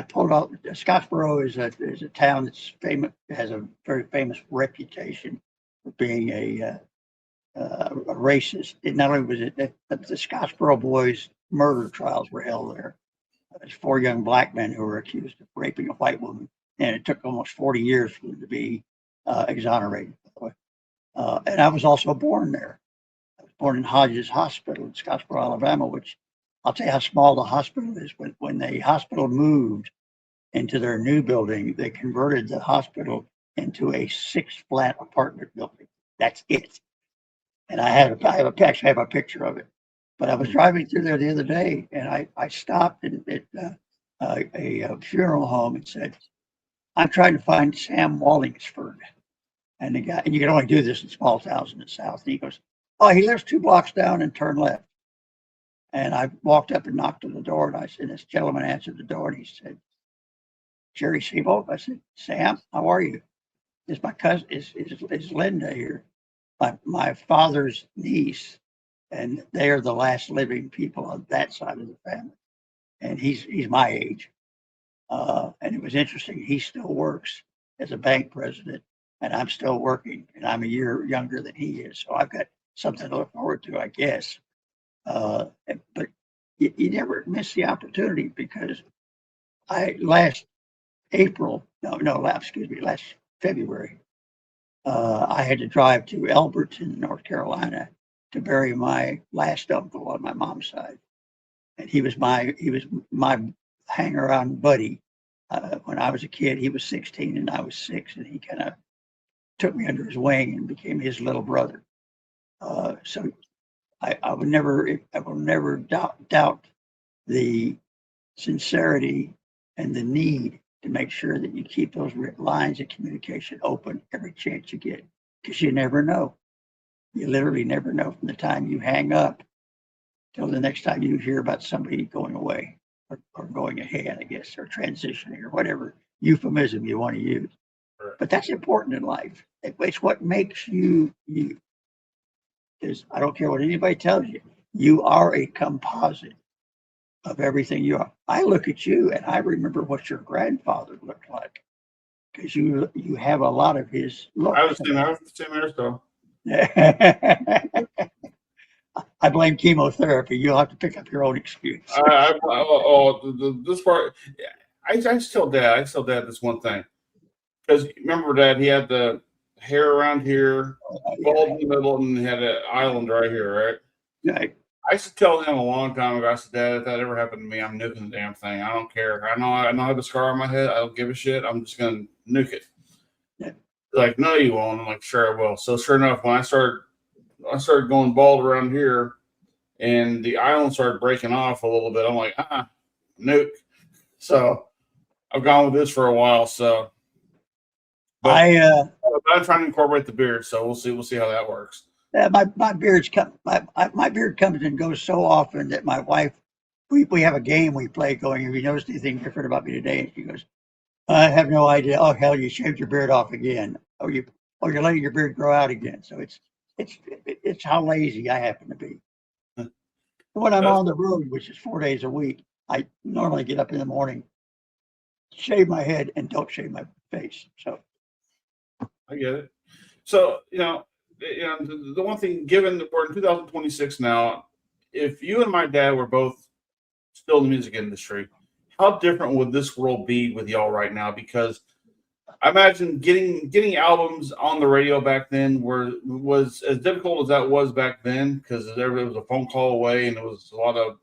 pulled out. Scottsboro is a town that's famous, has a very famous reputation for being a racist. Not only was it the Scottsboro boys' murder trials were held there. There's 4 young black men who were accused of raping a white woman, and it took almost 40 years for them to be exonerated. By the way, and I was also born there. I was born in Hodges Hospital in Scottsboro, Alabama, which I'll tell you how small the hospital is. When the hospital moved into their new building, they converted the hospital into a 6-flat apartment building. That's it. And I have a picture of it. But I was driving through there the other day, and I stopped at a funeral home and said, I'm trying to find Sam Wallingsford. And the guy, and you can only do this in small towns in the South. And he goes, oh, he lives 2 blocks down and turn left. And I walked up and knocked on the door, and I said, this gentleman answered the door, and he said, Jerry Seabolt. I said, Sam, how are you? Is my cousin, is Linda here? My father's niece, and they are the last living people on that side of the family. And he's my age. And it was interesting. He still works as a bank president, and I'm still working, and I'm a year younger than he is. So I've got something to look forward to, I guess. But you never miss the opportunity, because last February, I had to drive to Elberton, North Carolina, to bury my last uncle on my mom's side, and he was my hang-around buddy. When I was a kid, he was 16 and I was 6, and he kind of took me under his wing and became his little brother. So I will never doubt the sincerity and the need to make sure that you keep those lines of communication open every chance you get, because you never know. You literally never know from the time you hang up till the next time you hear about somebody going away or going ahead, I guess, or transitioning, or whatever euphemism you want to use.
Right.
But that's important in life. It's what makes you you. Because I don't care what anybody tells you, you are a composite of everything you are. I look at you and I remember what your grandfather looked like, because you have a lot of his looks.
I was the same hairstyle.
I blame chemotherapy. You'll have to pick up your own excuse.
This part, I still dad this one thing, because remember, Dad, he had the hair around here, bald in the middle, and he had an island right here, right?
Right.
I used to tell him a long time ago. I said, Dad, if that ever happened to me, I'm nuking the damn thing. I don't care. I know I have a scar on my head. I don't give a shit. I'm just gonna nuke it.
Yeah.
Like, no, you won't. I'm like, sure I will. So sure enough, when I started going bald around here, and the island started breaking off a little bit. I'm like, nuke. So I've gone with this for a while. So, but I'm trying to incorporate the beard. So we'll see. We'll see how that works.
My beard comes and goes so often that my wife, we have a game we play going. Have you noticed anything different about me today? And she goes, I have no idea. Oh hell, you shaved your beard off again. You're letting your beard grow out again. So it's how lazy I happen to be. When I'm on the road, which is 4 days a week, I normally get up in the morning, shave my head, and don't shave my face. So
I get it. So the one thing, given that we're in 2026 now, if you and my dad were both still in the music industry, how different would this world be with y'all right now? Because I imagine getting albums on the radio back then was as difficult as that was back then, because everybody was a phone call away, and it was a lot of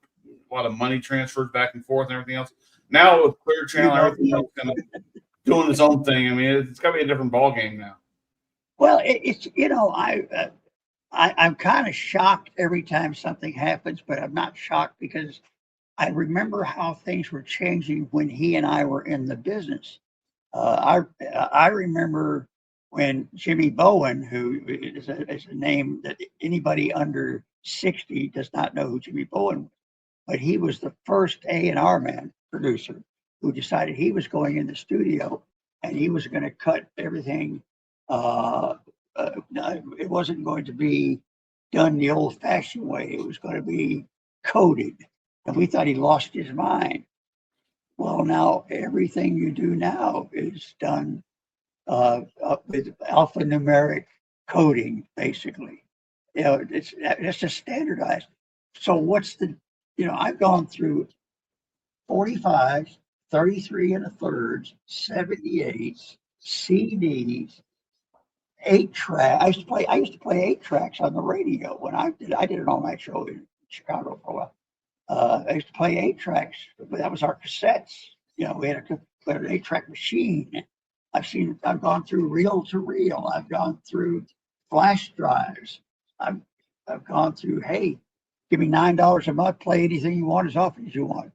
money transfers back and forth and everything else. Now with Clear Channel, everything else kind of doing its own thing. I mean, it's got to be a different ball game now.
Well, I'm kind of shocked every time something happens, but I'm not shocked because I remember how things were changing when he and I were in the business. I remember when Jimmy Bowen, who is a name that anybody under 60 does not know who Jimmy Bowen was, but he was the first A&R man producer who decided he was going in the studio and he was going to cut everything. It wasn't going to be done the old-fashioned way. It was going to be coded, and we thought he lost his mind. Well, now everything you do now is done with alphanumeric coding, basically. It's just standardized. So I've gone through 45s, 33 and a thirds, 78s, CDs, 8-track. I used to play 8-tracks on the radio when I did an all-night show in Chicago for a while. I used to play 8-tracks, but that was our cassettes. We had an 8-track machine. I've gone through reel to reel. I've gone through flash drives. I've gone through, hey, give me $9 a month, play anything you want as often as you want.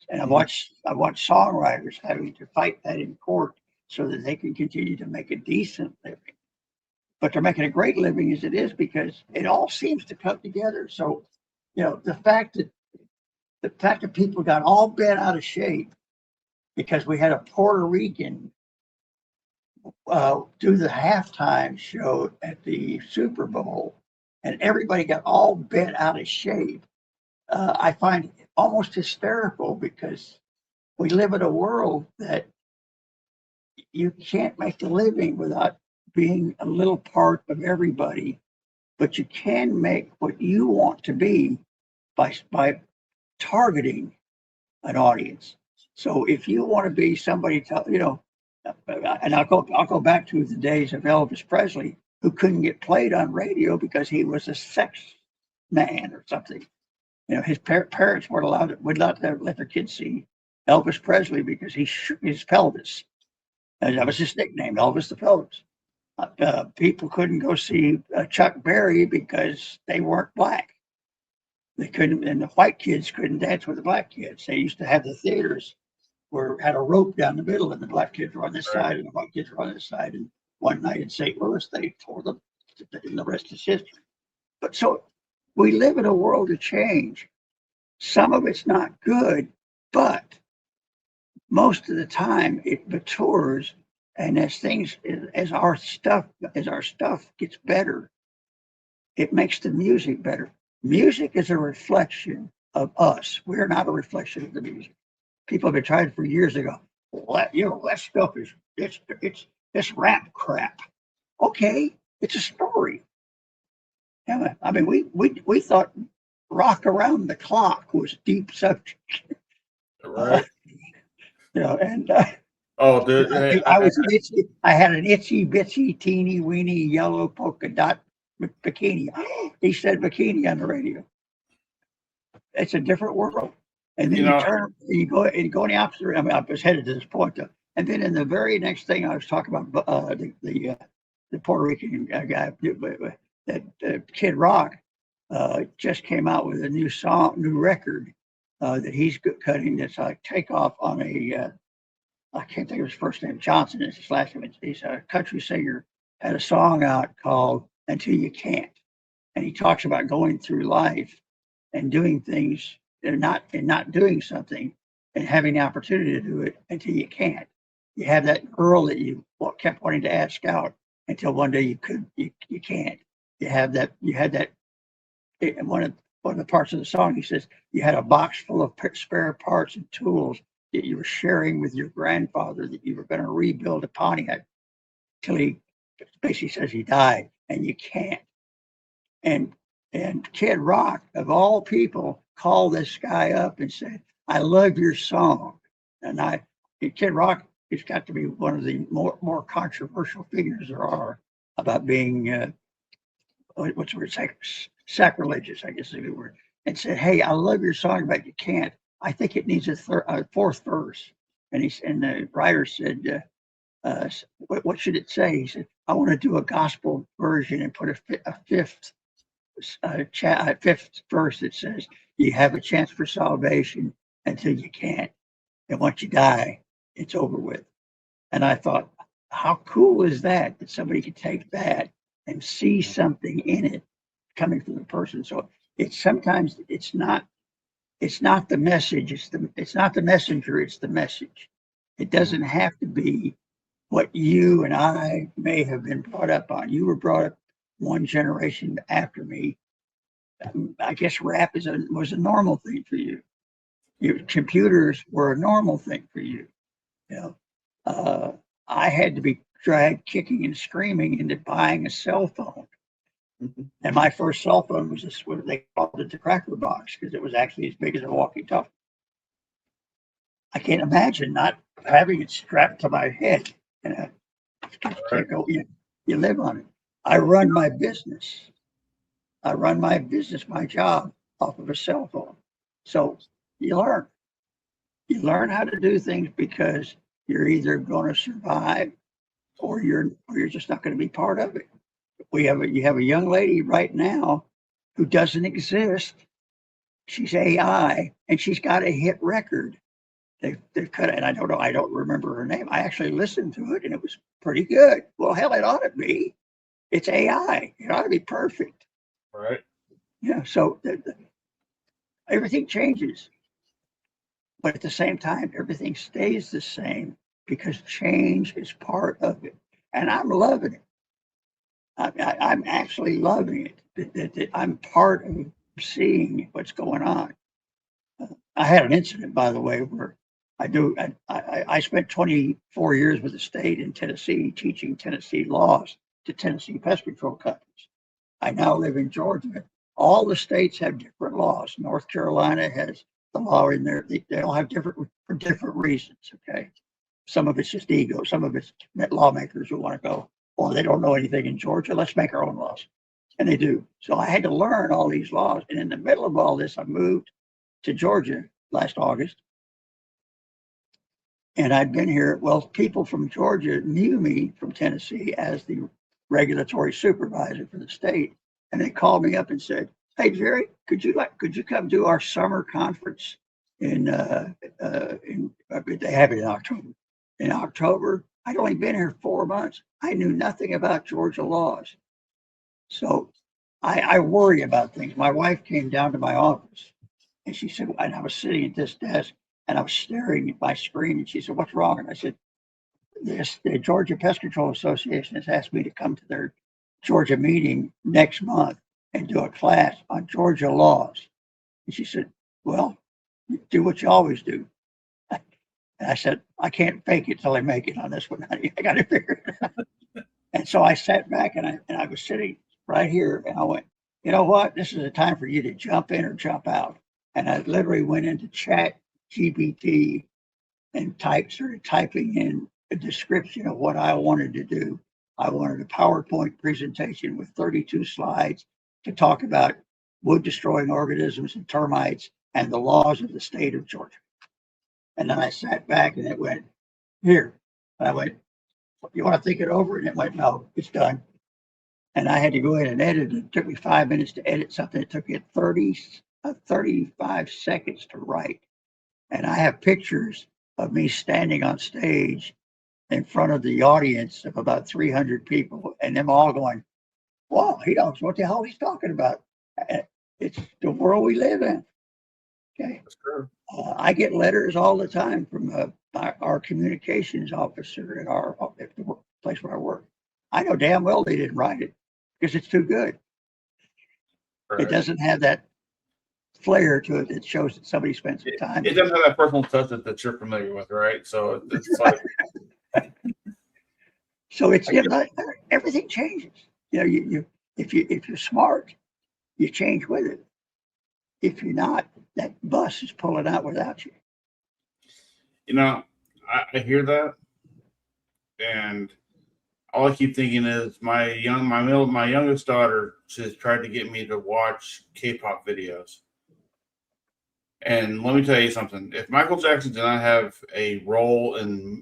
And I've watched songwriters having to fight that in court so that they can continue to make a decent living. But they're making a great living as it is because it all seems to come together. So, the fact that people got all bent out of shape because we had a Puerto Rican do the halftime show at the Super Bowl, and everybody got all bent out of shape. I find it almost hysterical because we live in a world that you can't make a living without being a little part of everybody, but you can make what you want to be by targeting an audience. So if you want to be somebody, and I'll go back to the days of Elvis Presley, who couldn't get played on radio because he was a sex man or something. His parents would not let their kids see Elvis Presley because he shook his pelvis. And that was his nickname, Elvis the Pelvis. People couldn't go see Chuck Berry because they weren't black. They couldn't, and the white kids couldn't dance with the black kids. They used to have the theaters where had a rope down the middle, and the black kids were on this side, and the white kids were on this side. And one night in St. Louis, they tore them, and the rest is history. But so we live in a world of change. Some of it's not good, but most of the time it matures, and as our stuff gets better, it makes the music better. Music is a reflection of us. We're not a reflection of the music. People have been trying for years to go, well, that stuff it's rap crap. Okay, it's a story. I mean, we thought Rock Around the Clock was deep subject.
Right.
And
oh, dude,
I had an itsy bitsy teeny weeny yellow polka dot bikini. He said bikini on the radio. it's a different world. And then
You
you
know,
turn, you go in the opposite. I mean, I was headed to this point, though. And then in the very next thing, I was talking about the Puerto Rican guy, that Kid Rock just came out with a new record that he's cutting. That's like takeoff on a I can't think of his first name. Johnson is his last name. He's a country singer. Had a song out called "Until You Can't," and he talks about going through life and doing things and not doing something and having the opportunity to do it until you can't. You have that girl that you kept wanting to ask out until one day you can't. You had that in one of the parts of the song. He says you had a box full of spare parts and tools that you were sharing with your grandfather that you were going to rebuild a Pontiac till he basically says he died, and you can't. And Kid Rock, of all people, called this guy up and said, "I love your song." And Kid Rock has got to be one of the more controversial figures there are about being what's the word, sacrilegious, I guess is the word. And said, "Hey, I love your song, but you can't. I think it needs a fourth verse." And the writer said, "What should it say?" He said, "I want to do a gospel version and put a fifth verse that says you have a chance for salvation until you can't, and once you die, it's over with." And I thought, how cool is that somebody could take that and see something in it coming from the person. So sometimes it's not the message, it's not the messenger, it's the message. It doesn't have to be what you and I may have been brought up on. You were brought up one generation after me. I guess rap was a normal thing for you. Your computers were a normal thing for you. You know, I had to be dragged kicking and screaming into buying a cell phone.
mm-hmm.
And my first cell phone was what they called it, the cracker box, because it was actually as big as a walkie-talkie. I can't imagine not having it strapped to my head. You know, you live on it. I run my business. My job off of a cell phone. So you learn. You learn how to do things because you're either going to survive or you're just not going to be part of it. You have a young lady right now who doesn't exist. She's AI and she's got a hit record. They've cut it, and I don't remember her name. I actually listened to it and it was pretty good. Well, hell, it ought to be. It's AI. It ought to be perfect.
Right.
Yeah. So everything changes, but at the same time, everything stays the same because change is part of it, and I'm loving it. I'm actually loving it. That I'm part of seeing what's going on. I had an incident, by the way, where I spent 24 years with the state in Tennessee teaching Tennessee laws to Tennessee pest control companies. I now live in Georgia. All the states have different laws. North Carolina has the law in there. They all have different for different reasons. Okay, some of it's just ego. Some of it's lawmakers who want to go, "Oh, they don't know anything in Georgia. Let's make our own laws," and they do. So I had to learn all these laws. And in the middle of all this, I moved to Georgia last August. And I'd been here. Well, people from Georgia knew me from Tennessee as the regulatory supervisor for the state. And they called me up and said, "Hey, Jerry, could you come do our summer conference they have it in October. In October, I'd only been here 4 months. I knew nothing about Georgia laws. So I worry about things. My wife came down to my office and she said, and I was sitting at this desk and I was staring at my screen and she said, "What's wrong?" And I said, the Georgia Pest Control Association has asked me to come to their Georgia meeting next month and do a class on Georgia laws. And she said, "Well, do what you always do." And I said, "I can't fake it till I make it on this one. I got to figure it out." And so I sat back and I was sitting right here and I went, "You know what? This is a time for you to jump in or jump out." And I literally went into Chat GPT and started typing in a description of what I wanted to do. I wanted a PowerPoint presentation with 32 slides to talk about wood destroying organisms and termites and the laws of the state of Georgia. And then I sat back and it went, here. And I went, you want to think it over? And it went, no, it's done. And I had to go in and edit it. It took me 5 minutes to edit something. It took me 35 seconds to write. And I have pictures of me standing on stage in front of the audience of about 300 people and them all going, wow, he knows what the hell he's talking about. It's the world we live in. Okay.
That's true.
I get letters all the time from our communications officer at the place where I work. I know damn well they didn't write it because it's too good.
Right.
It doesn't have that flair to it that shows that somebody spent some time.
It doesn't have that personal touch that you're familiar with, right? So it's like.
So it's everything changes. If you're smart, you change with it. If you're not, that bus is pulling out without you.
I hear that, and all I keep thinking is my youngest daughter has tried to get me to watch K-pop videos. And let me tell you something. If Michael Jackson did not have a role in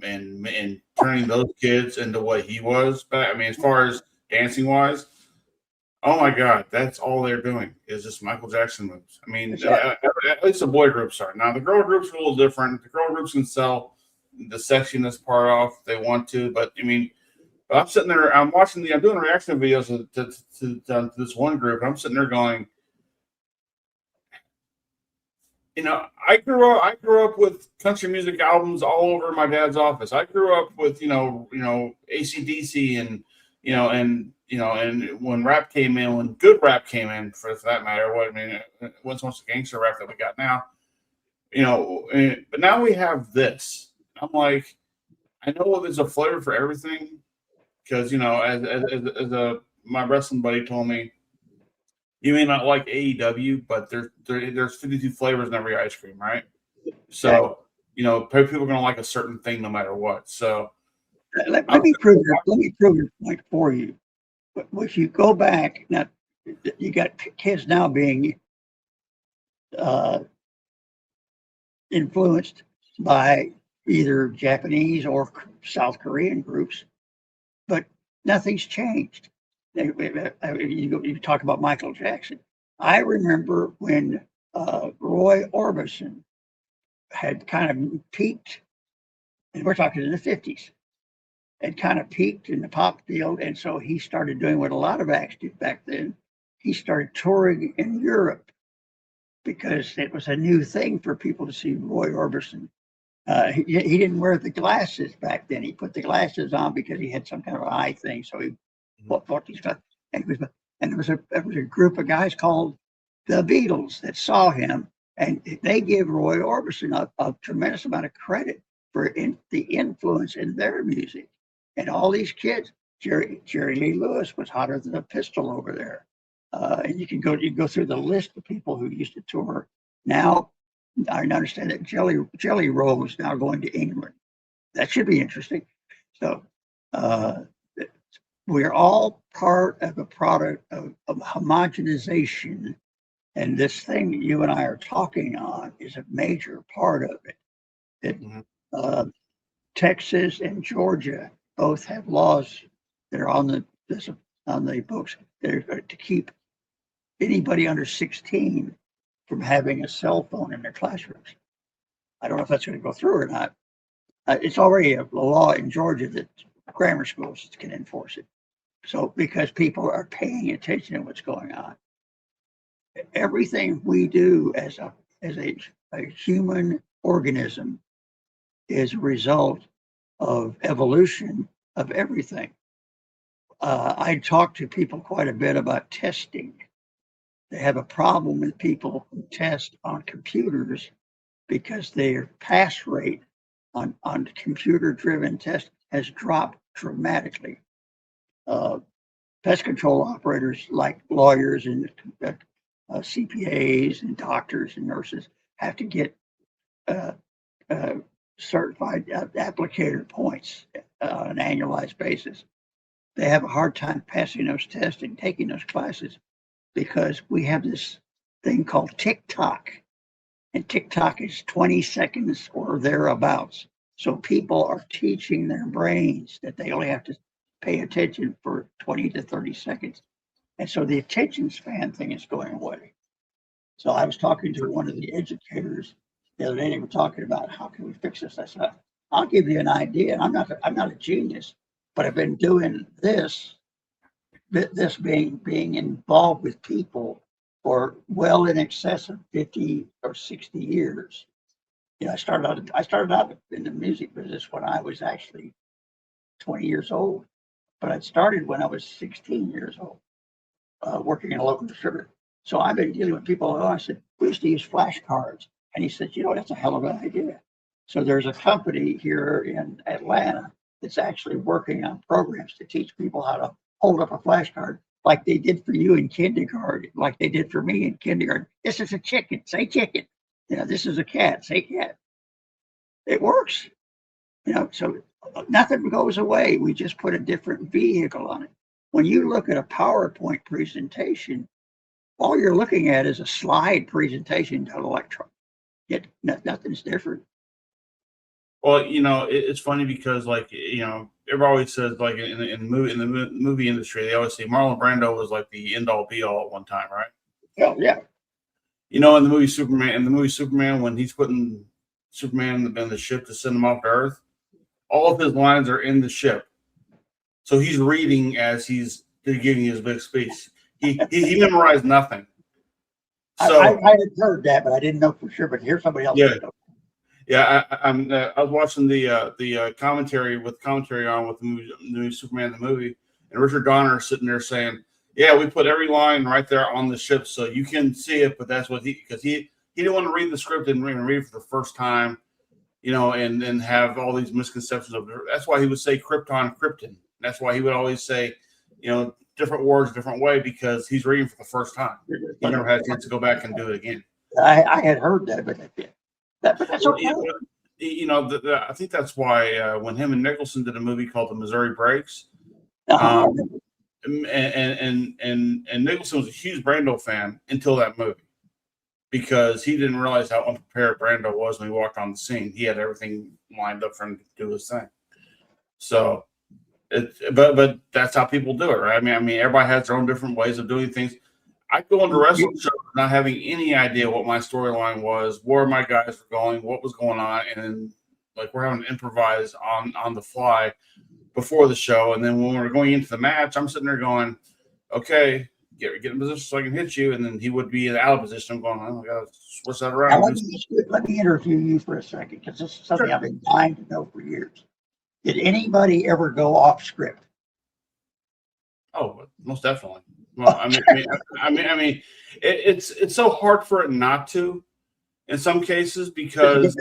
turning those kids into what he was, as far as dancing wise, oh my God, that's all they're doing is just Michael Jackson moves. At least the boy groups are. Now the girl groups are a little different. The girl groups can sell the sexiness part off if they want to, but I'm sitting there, I'm doing reaction videos to this one group, and I'm sitting there going, I grew up with country music albums all over my dad's office. I grew up with, AC/DC and when rap came in, when good rap came in, for that matter, it wasn't so much the gangster rap that we got now, but now we have this. I'm like, I know there's a flavor for everything because, as my wrestling buddy told me, you may not like AEW, but there's 52 flavors in every ice cream, right? So, people are going to like a certain thing no matter what. So
let me prove your point for you. But if you go back, now you got kids now being influenced by either Japanese or South Korean groups, but nothing's changed. You talk about Michael Jackson. I remember when Roy Orbison had kind of peaked, and we're talking in the 50s, had kind of peaked in the pop field. And so he started doing what a lot of acts did back then. He started touring in Europe because it was a new thing for people to see Roy Orbison. He didn't wear the glasses back then. He put the glasses on because he had some kind of eye thing. So he bought these stuff. And there was a group of guys called the Beatles that saw him, and they give Roy Orbison a tremendous amount of credit for the influence in their music. And all these kids, Jerry Lee Lewis was hotter than a pistol over there. And you can go through the list of people who used to tour. Now, I understand that Jelly Roll is now going to England. That should be interesting. So we're all part of a product of homogenization. And this thing that you and I are talking on is a major part of it. Texas and Georgia both have laws that are on the books to keep anybody under 16 from having a cell phone in their classrooms. I don't know if that's going to go through or not. It's already a law in Georgia that grammar schools can enforce it. So because people are paying attention to what's going on. Everything we do as a human organism is a result of evolution of everything. I talk to people quite a bit about testing. They have a problem with people who test on computers because their pass rate on computer-driven tests has dropped dramatically. Pest control operators, like lawyers and CPAs and doctors and nurses, have to get certified applicator points on an annualized basis. They have a hard time passing those tests and taking those classes because we have this thing called TikTok. and TikTok is 20 seconds or thereabouts. So people are teaching their brains that they only have to pay attention for 20 to 30 seconds. And so the attention span thing is going away. So I was talking to one of the educators the other day. They were talking about how can we fix this. I said, I'll give you an idea. And I'm not a genius, but I've been doing this being involved with people for well in excess of 50 or 60 years. You know, I started out in the music business when I was actually 20 years old, but I started when I was 16 years old, working in a local distributor. So I've been dealing with people. I said, we used to use flashcards. And he said, you know, that's a hell of an idea. So there's a company here in Atlanta that's actually working on programs to teach people how to hold up a flashcard like they did for you in kindergarten, like they did for me in kindergarten. This is a chicken, say chicken. You know, this is a cat, say cat. It works. You know, so nothing goes away. We just put a different vehicle on it. When you look at a PowerPoint presentation, all you're looking at is a slide presentation to an electron. Yet nothing's different.
Well, you know, it's funny because, like, you know, everybody always says, like, in the movie industry, they always say Marlon Brando was like the end all be all at one time, right?
Oh yeah.
You know, in the movie Superman, when he's putting Superman in the ship to send him off to Earth, all of his lines are in the ship, so he's reading as he's giving his big speech. He memorized nothing. So
I had heard that, but I didn't know for sure. But here's somebody else.
Yeah. Yeah, I was watching the commentary on with the new Superman the movie, and Richard Donner sitting there saying, "Yeah, we put every line right there on the ship so you can see it." But that's what he didn't want to read the script and read it for the first time, you know, and then have all these misconceptions of it. That's why he would say Krypton. That's why he would always say, you know, different words, different way, because he's reading for the first time. He never had a chance to go back and do it again.
I had heard that, but that's okay.
You know, I think that's why when him and Nicholson did a movie called The Missouri Breaks,
Uh-huh.
and Nicholson was a huge Brando fan until that movie, because he didn't realize how unprepared Brando was when he walked on the scene. He had everything lined up for him to do his thing. So, but that's how people do it, right? I mean, everybody has their own different ways of doing things. I go into wrestling shows not having any idea what my storyline was, where my guys were going, what was going on, and then, like, we're having to improvise on the fly before the show. And then when we're going into the match, I'm sitting there going, okay, get in position so I can hit you. And then he would be in out of position. I'm going, oh my God, switch that around.
Let me interview you for a second, because this is something I've been dying to know for years. Did anybody ever go off script?
Oh, most definitely. Well, I mean, it's so hard for it not to, in some cases, because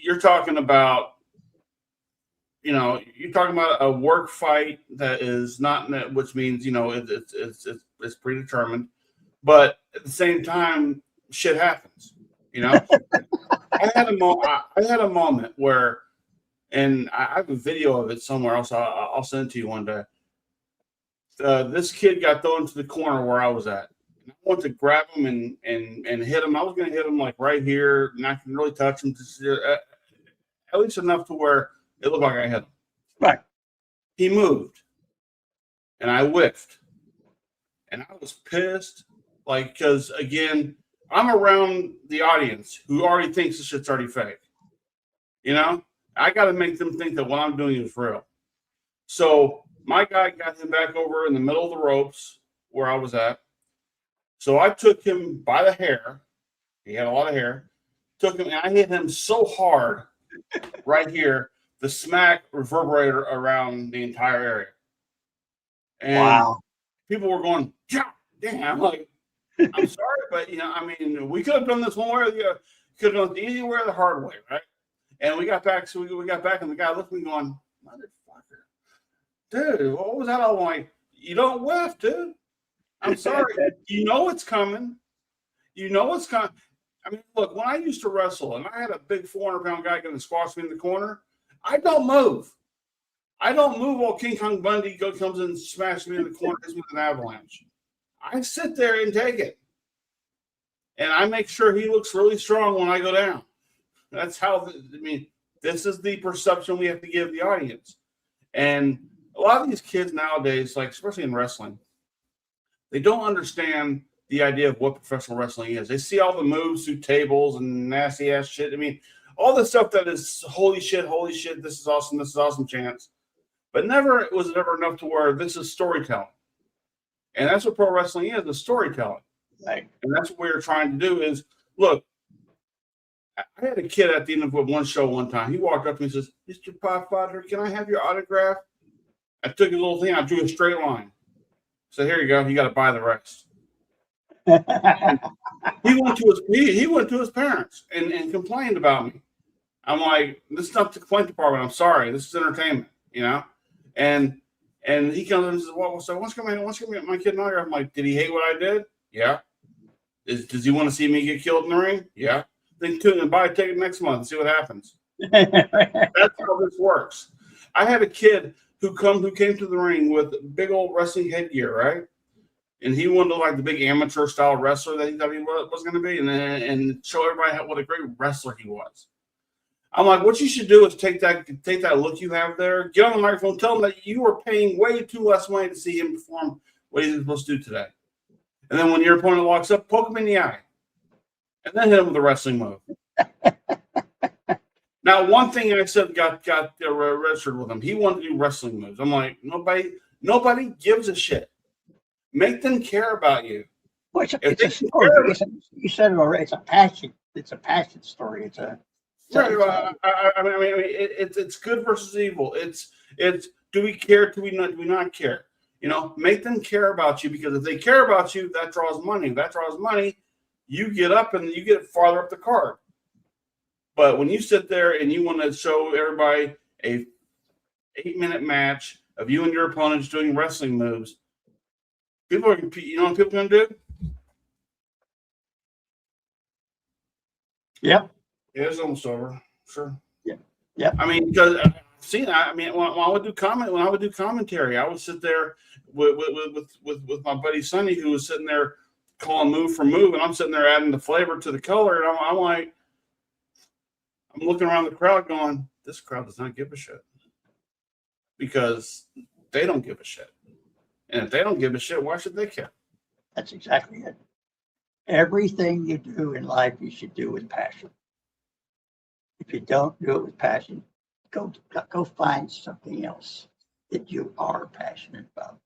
you're talking about, you know, you're talking about a work fight that is not, which means, you know, it's predetermined, but at the same time, shit happens. You know, I had a moment where, and I have a video of it somewhere else. I'll send it to you one day. This kid got thrown into the corner where I was at. I wanted to grab him and hit him. I was going to hit him like right here, and I can really touch him, at least enough to where it looked like I hit him.
Right.
He moved, and I whiffed, and I was pissed, like, because again, I'm around the audience who already thinks this shit's already fake. You know, I got to make them think that what I'm doing is real. So my guy got him back over in the middle of the ropes where I was at. So I took him by the hair. He had a lot of hair. Took him, and I hit him so hard right here, the smack reverberated around the entire area. And
wow.
People were going, yeah, damn. I'm like, I'm sorry, but, you know, I mean, we could have done this one way or the other. Could have done it the easy way or the hard way, right? And we got back, so we got back, and the guy looked at me going, motherfucker, dude, what was that? I'm like, you don't whiff, dude. I'm sorry. You know it's coming. You know it's coming. I mean, look, when I used to wrestle and I had a big 400-pound guy going to squash me in the corner, I don't move. I don't move while King Kong Bundy comes in and smashes me in the corner, hits me with an avalanche. I sit there and take it. and I make sure he looks really strong when I go down. That's how, this is the perception we have to give the audience. And a lot of these kids nowadays, like especially in wrestling, they don't understand the idea of what professional wrestling is. They see all the moves through tables and nasty ass shit. All the stuff that is holy shit, this is awesome chance. But never was it ever enough to where this is storytelling. And that's what pro wrestling is storytelling.
Right.
And that's what we're trying to do is, look, I had a kid at the end of one show one time. He walked up to me and says, "Mr. Podfather, can I have your autograph?" I took his little thing. I drew a straight line. So here you go. You got to buy the rest. He went to his parents and complained about me. I'm like, this is not the complaint department. I'm sorry. This is entertainment, And he comes in and says, "Well, so what's going to get my kid an autograph?" I'm like, "Did he hate what I did?" Yeah. Does he want to see me get killed in the ring? Yeah. Then tune and buy a ticket next month and see what happens. That's how this works. I had a kid who came to the ring with big old wrestling headgear, right? And he wanted to like the big amateur style wrestler that he thought he was going to be, and show everybody what a great wrestler he was. I'm like, what you should do is take that look you have there, get on the microphone, tell him that you are paying way too less money to see him perform what he's supposed to do today. And then when your opponent walks up, poke him in the eye. And then hit him with a wrestling move. Now, one thing I said got registered with him. He wanted to do wrestling moves. I'm like, nobody gives a shit. Make them care about you.
Well, it's a story. You said it already. It's a passion. It's a passion story. It's good versus evil. It's do we care? Do we not care? Make them care about you, because if they care about you, that draws money. If that draws money, you get up and you get farther up the card. But when you sit there and you want to show everybody a 8-minute match of you and your opponents doing wrestling moves, people are, what people are going to do? Yep.
Yeah, it's almost over. Sure.
Yeah. Yeah.
Because I've seen that. When I would do commentary, I would sit there with my buddy Sonny, who was sitting there calling move for move, and I'm sitting there adding the flavor to the color, and I'm like, I'm looking around the crowd going, this crowd does not give a shit, because they don't give a shit. And if they don't give a shit, why should they care?
That's exactly it. Everything you do in life, you should do with passion. If you don't do it with passion, go find something else that you are passionate about.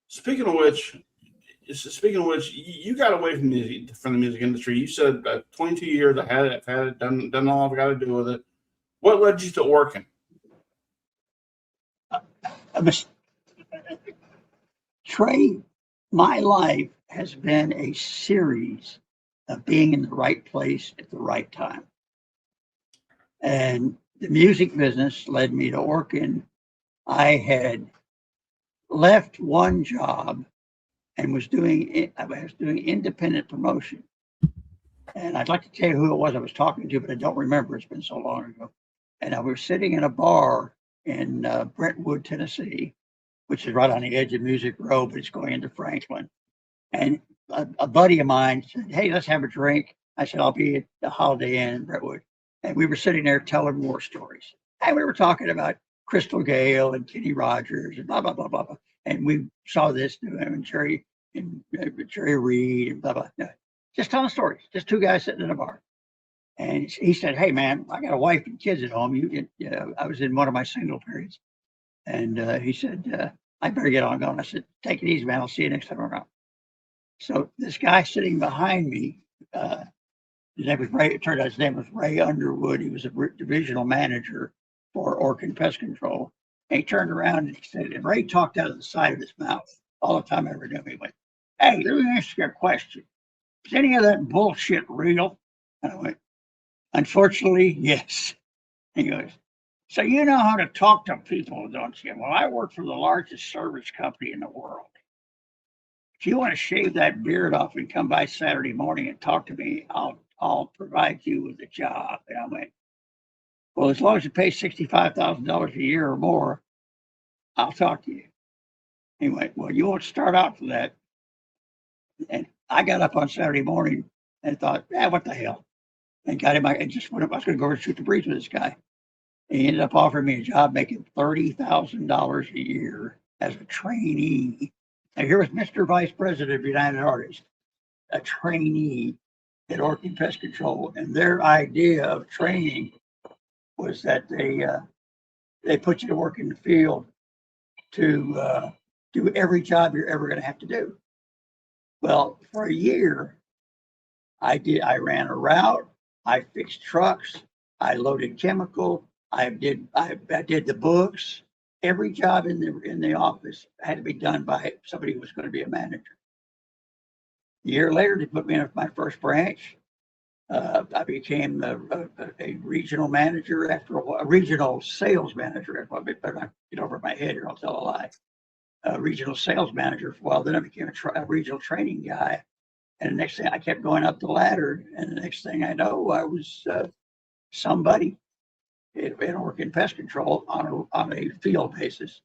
Speaking of which, you got away from the music industry. You said 22 years. I've had it, done all I've got to do with it. What led you to working?
Trey, my life has been a series of being in the right place at the right time. And the music business led me to Orkin. I had left one job and was doing independent promotion. And I'd like to tell you who it was I was talking to, but I don't remember. It's been so long ago. And I was sitting in a bar in Brentwood, Tennessee, which is right on the edge of Music Row, but it's going into Franklin. And a buddy of mine said, "Hey, let's have a drink." I said, "I'll be at the Holiday Inn in Brentwood." And we were sitting there telling war stories. And we were talking about Crystal Gale and Kenny Rogers and blah, blah, blah, blah, blah. And we saw this and Jerry Reed and blah, blah. No, just telling stories, just two guys sitting in a bar. And he said, "Hey, man, I got a wife and kids at home. I was in one of my single periods." And he said, "I better get on going." I said, "Take it easy, man. I'll see you next time around." So this guy sitting behind me, his name was Ray. It turned out his name was Ray Underwood. He was a divisional manager for Orkin Pest Control. And he turned around and he said, and Ray talked out of the side of his mouth all the time I ever knew him. He went, "Hey, let me ask you a question. Is any of that bullshit real?" And I went, "Unfortunately, yes." And he goes, "So you know how to talk to people, don't you?" "Well, I work for the largest service company in the world. If you want to shave that beard off and come by Saturday morning and talk to me, I'll provide you with a job." And I went, "Well, as long as you pay $65,000 a year or more, I'll talk to you." He went, "Well, you won't start out for that." And I got up on Saturday morning and thought, what the hell? And got him, and just went up, I was going to go over and shoot the breeze with this guy. And he ended up offering me a job making $30,000 a year as a trainee. Now, here was Mr. Vice President of United Artists, a trainee at Orkin Pest Control. And their idea of training was that they put you to work in the field to do every job you're ever going to have to do. Well, for a year, I ran a route, I fixed trucks, I loaded chemical, I did the books. Every job in the office had to be done by somebody who was going to be a manager. A year later, they put me in my first branch. I became a regional manager after a while, a regional sales manager. If I better not get over my head here, I'll tell a lie. A regional sales manager for a while. Then I became a regional training guy. And the next thing, I kept going up the ladder. And the next thing I know, I was somebody in working pest control on a field basis.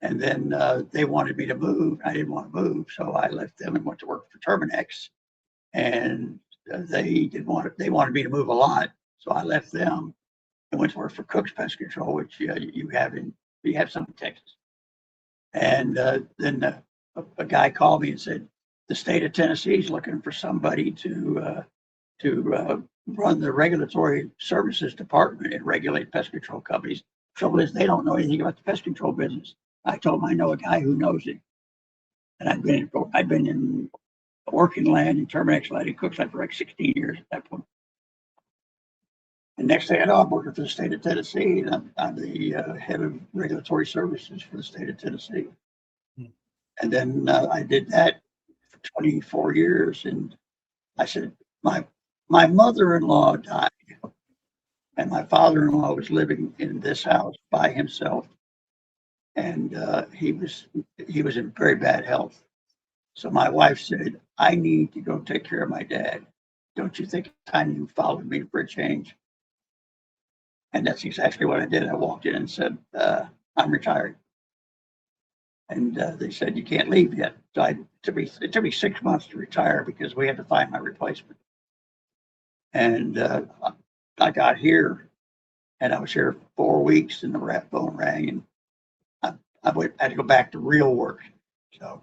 And then they wanted me to move. I didn't want to move, so I left them and went to work for Terminex. And they wanted me to move a lot, so I left them and went to work for Cook's Pest Control, which you have some in Texas. And then a guy called me and said, the state of Tennessee is looking for somebody to run the regulatory services department and regulate pest control companies. Trouble is, they don't know anything about the pest control business. I told them I know a guy who knows it, and I've been in working land in Terminex land in Cook's land for like 16 years at that point. And next thing I know, I'm working for the state of Tennessee, and I'm the head of regulatory services for the state of Tennessee. And then I did that for 24 years, and I said, my mother-in-law died, and my father-in-law was living in this house by himself, and he was in very bad health. So my wife said, I need to go take care of my dad. Don't you think it's time you followed me for a change? And that's exactly what I did. I walked in and said, I'm retired. And they said, you can't leave yet. So it took me 6 months to retire because we had to find my replacement. And I got here, and I was here 4 weeks, and the phone rang, and I had to go back to real work. So,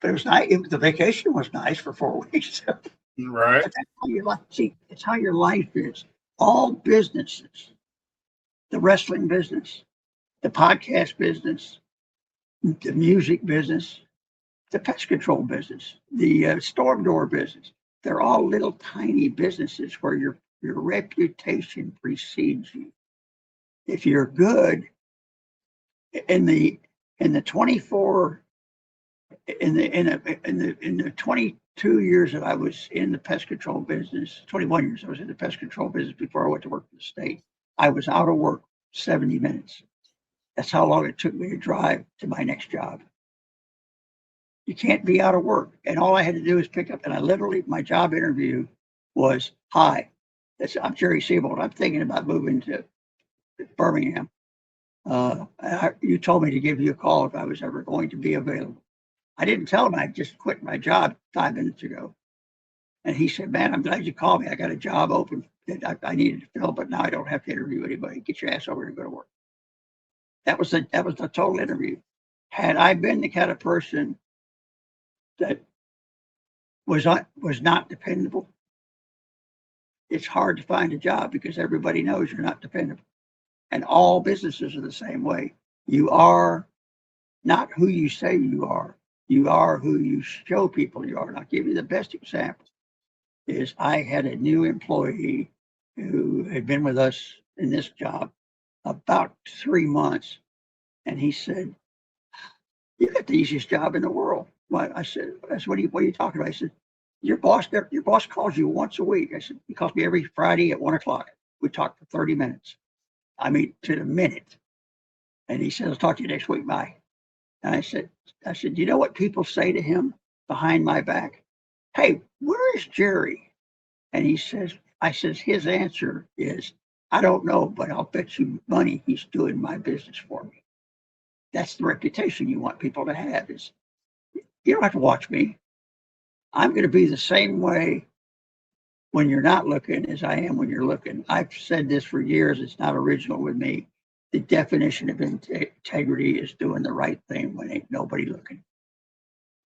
but it was nice. The vacation was nice for 4 weeks.
Right.
But that's how your life, see, it's how your life is. All businesses, the wrestling business, the podcast business, the music business, the pest control business, the storm door business, they're all little tiny businesses where your reputation precedes you. If you're good in the 24 in the 22 years that I was in the pest control business, 21 years I was in the pest control business before I went to work for the state, I was out of work 70 minutes. That's how long it took me to drive to my next job. You can't be out of work. And all I had to do is pick up, and I literally, my job interview was, hi, I'm Jerry Seabolt. I'm thinking about moving to Birmingham. You told me to give you a call if I was ever going to be available. I didn't tell him I just quit my job 5 minutes ago. And he said, man, I'm glad you called me. I got a job open that I needed to fill, but now I don't have to interview anybody. Get your ass over here and go to work. That was the total interview. Had I been the kind of person that was not dependable, it's hard to find a job because everybody knows you're not dependable. And all businesses are the same way. You are not who you say you are. You are who you show people you are. And I'll give you the best example is I had a new employee who had been with us in this job about 3 months. And he said, you got the easiest job in the world. Well, I said, what are you talking about? I said, your boss calls you once a week. I said, he calls me every Friday at 1 o'clock. We talk for 30 minutes. I mean, to the minute. And he said, I'll talk to you next week. Bye. And I said, you know what people say to him behind my back? Hey, where is Jerry? And I says, his answer is, I don't know, but I'll bet you money he's doing my business for me. That's the reputation you want people to have is, you don't have to watch me. I'm going to be the same way when you're not looking as I am when you're looking. I've said this for years. It's not original with me. The definition of integrity is doing the right thing when ain't nobody looking.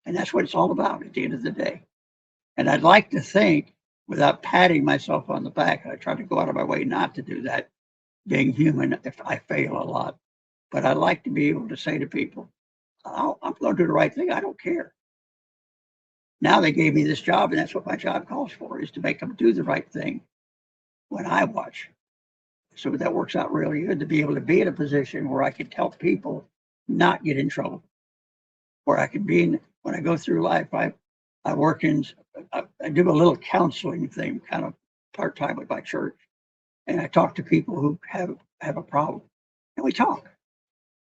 And that's what it's all about at the end of the day. And I'd like to think, without patting myself on the back, and I try to go out of my way not to do that, being human, if I fail a lot. But I'd like to be able to say to people, I'm going to do the right thing. I don't care. Now they gave me this job, and that's what my job calls for, is to make them do the right thing when I watch. So that works out really good, to be able to be in a position where I can help people not get in trouble. Where I can be in, when I go through life, I work in, I do a little counseling thing, kind of part-time with my church. And I talk to people who have a problem, and we talk.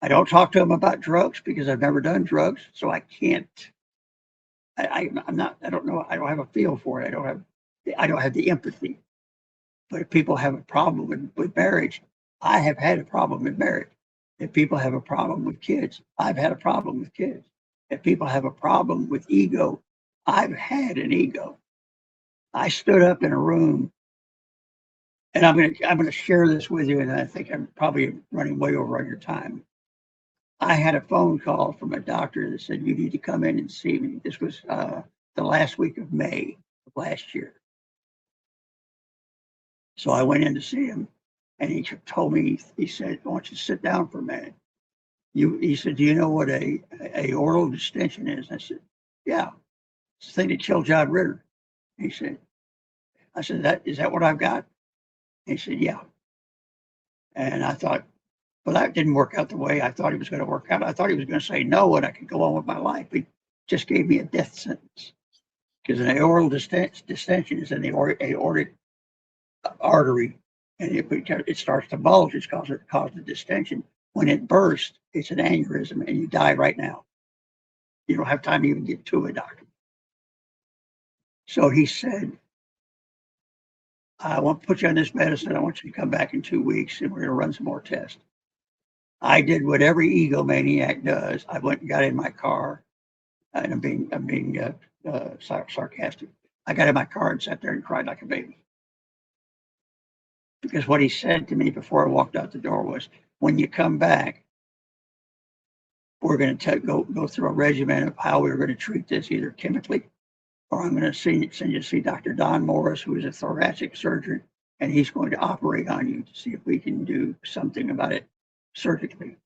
I don't talk to them about drugs because I've never done drugs, so I can't. I'm not. I don't know. I don't have a feel for it. I don't have the empathy. But if people have a problem with marriage, I have had a problem with marriage. If people have a problem with kids, I've had a problem with kids. If people have a problem with ego, I've had an ego. I stood up in a room, and I'm gonna share this with you, and I think I'm probably running way over on your time. I had a phone call from a doctor that said, you need to come in and see me. This was the last week of May of last year. So I went in to see him, and he told me, he said, I want you to sit down for a minute. He said, do you know what a aortal distension is? I said, yeah, it's the thing that killed John Ritter. He said, I said, is that what I've got? He said, yeah. And I thought, well, that didn't work out the way I thought he was going to work out. I thought he was going to say no, and I could go on with my life. He just gave me a death sentence, because an aortal distension is in the aortic artery, and it starts to bulge. It's caused a distension. When it bursts, it's an aneurysm, and you die right now. You don't have time to even get to a doctor. So he said, I want to put you on this medicine. I want you to come back in 2 weeks, and we're going to run some more tests. I did what every egomaniac does. I went and got in my car, and I'm being sarcastic. I got in my car and sat there and cried like a baby. Because what he said to me before I walked out the door was, when you come back, we're going to go through a regimen of how we're going to treat this, either chemically, or I'm going to send you to see Dr. Don Morris, who is a thoracic surgeon, and he's going to operate on you to see if we can do something about it surgically.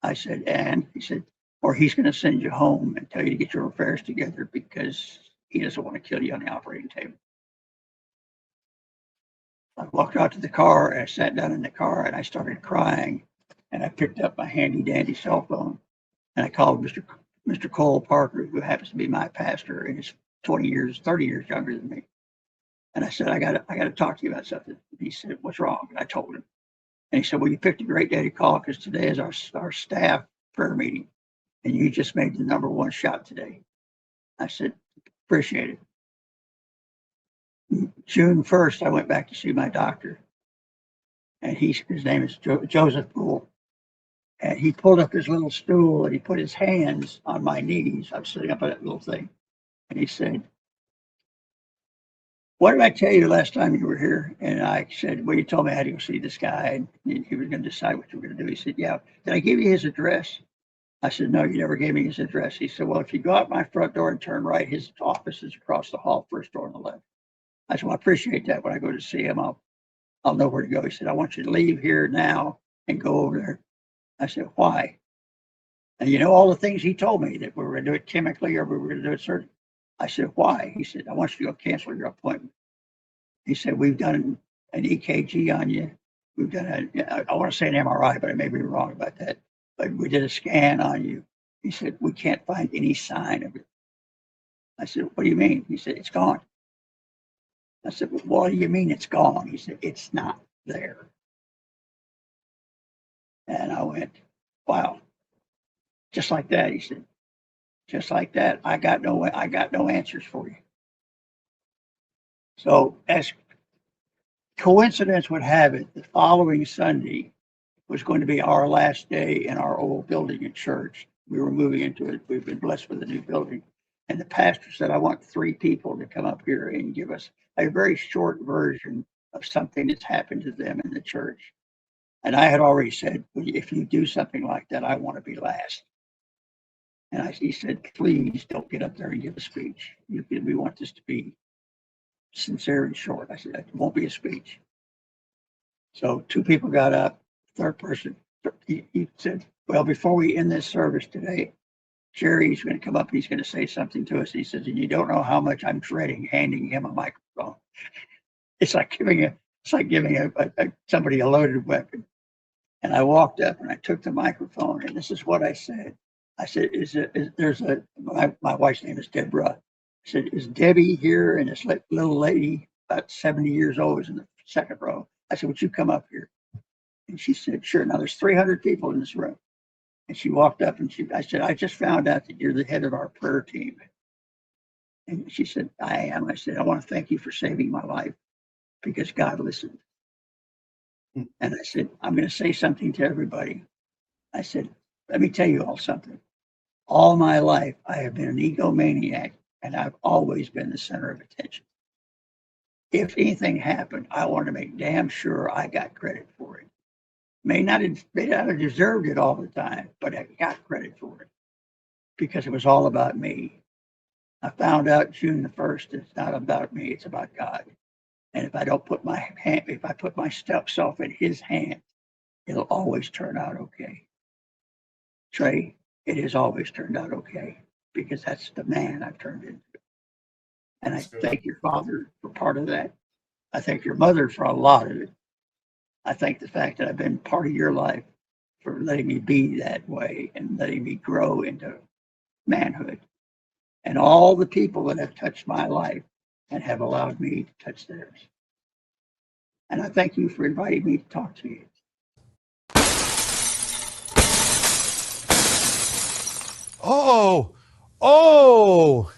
I said, and he said, or he's going to send you home and tell you to get your affairs together because he doesn't want to kill you on the operating table. I walked out to the car, and I sat down in the car, and I started crying, and I picked up my handy dandy cell phone, and I called Mr. Cole Parker, who happens to be my pastor, and is 30 years younger than me. And I said, I got to talk to you about something. He said, what's wrong? And I told him. And he said, well, you picked a great day to call, because today is our staff prayer meeting, and you just made the number one shot today. I said, appreciate it. June 1st, I went back to see my doctor, and his name is Joseph Gould. And he pulled up his little stool, and he put his hands on my knees. I'm sitting up on that little thing. And he said, what did I tell you the last time you were here? And I said, well, you told me I had to go see this guy, and he was going to decide what you were going to do. He said, yeah. Did I give you his address? I said, no, you never gave me his address. He said, well, if you go out my front door and turn right, his office is across the hall, first door on the left. I said, well, I appreciate that. When I go to see him, I'll know where to go. He said, I want you to leave here now and go over there. I said, why? And you know all the things he told me, that we were going to do it chemically or we were going to do it surgically. I said, why? He said, I want you to go cancel your appointment. He said, we've done an EKG on you. We've done I want to say an MRI, but I may be wrong about that. But we did a scan on you. He said, we can't find any sign of it. I said, what do you mean? He said, it's gone. I said, well, what do you mean it's gone? He said, it's not there. And I went, wow. Just like that, he said, just like that. I got no answers for you. So as coincidence would have it, the following Sunday was going to be our last day in our old building at church. We were moving into it. We've been blessed with a new building. And the pastor said, I want 3 people to come up here and give us a very short version of something that's happened to them in the church. And I had already said, well, if you do something like that, I want to be last. And he said, please don't get up there and give a speech. We want this to be sincere and short. I said, it won't be a speech. So two people got up. Third person, he said, well, before we end this service today, Jerry's going to come up and he's going to say something to us. He says, and you don't know how much I'm dreading handing him a microphone. It's like giving somebody a loaded weapon. And I walked up and I took the microphone, and this is what I said. I said, my wife's name is Deborah. I said, is Debbie here? And this little lady, about 70 years old, is in the second row. I said, would you come up here? And she said, sure. Now there's 300 people in this room. And she walked up and I said, I just found out that you're the head of our prayer team. And she said, I am. I said, I want to thank you for saving my life because God listened. And I said, I'm going to say something to everybody. I said, let me tell you all something. All my life, I have been an egomaniac, and I've always been the center of attention. If anything happened, I want to make damn sure I got credit for it. May not have deserved it all the time, but I got credit for it because it was all about me. I found out June the 1st, it's not about me, it's about God. And if I don't put if I put myself in his hand, it'll always turn out okay. Trey, it has always turned out okay because that's the man I've turned into. And I thank your father for part of that. I thank your mother for a lot of it. I thank the fact that I've been part of your life for letting me be that way and letting me grow into manhood. And all the people that have touched my life and have allowed me to touch theirs. And I thank you for inviting me to talk to you.
Oh,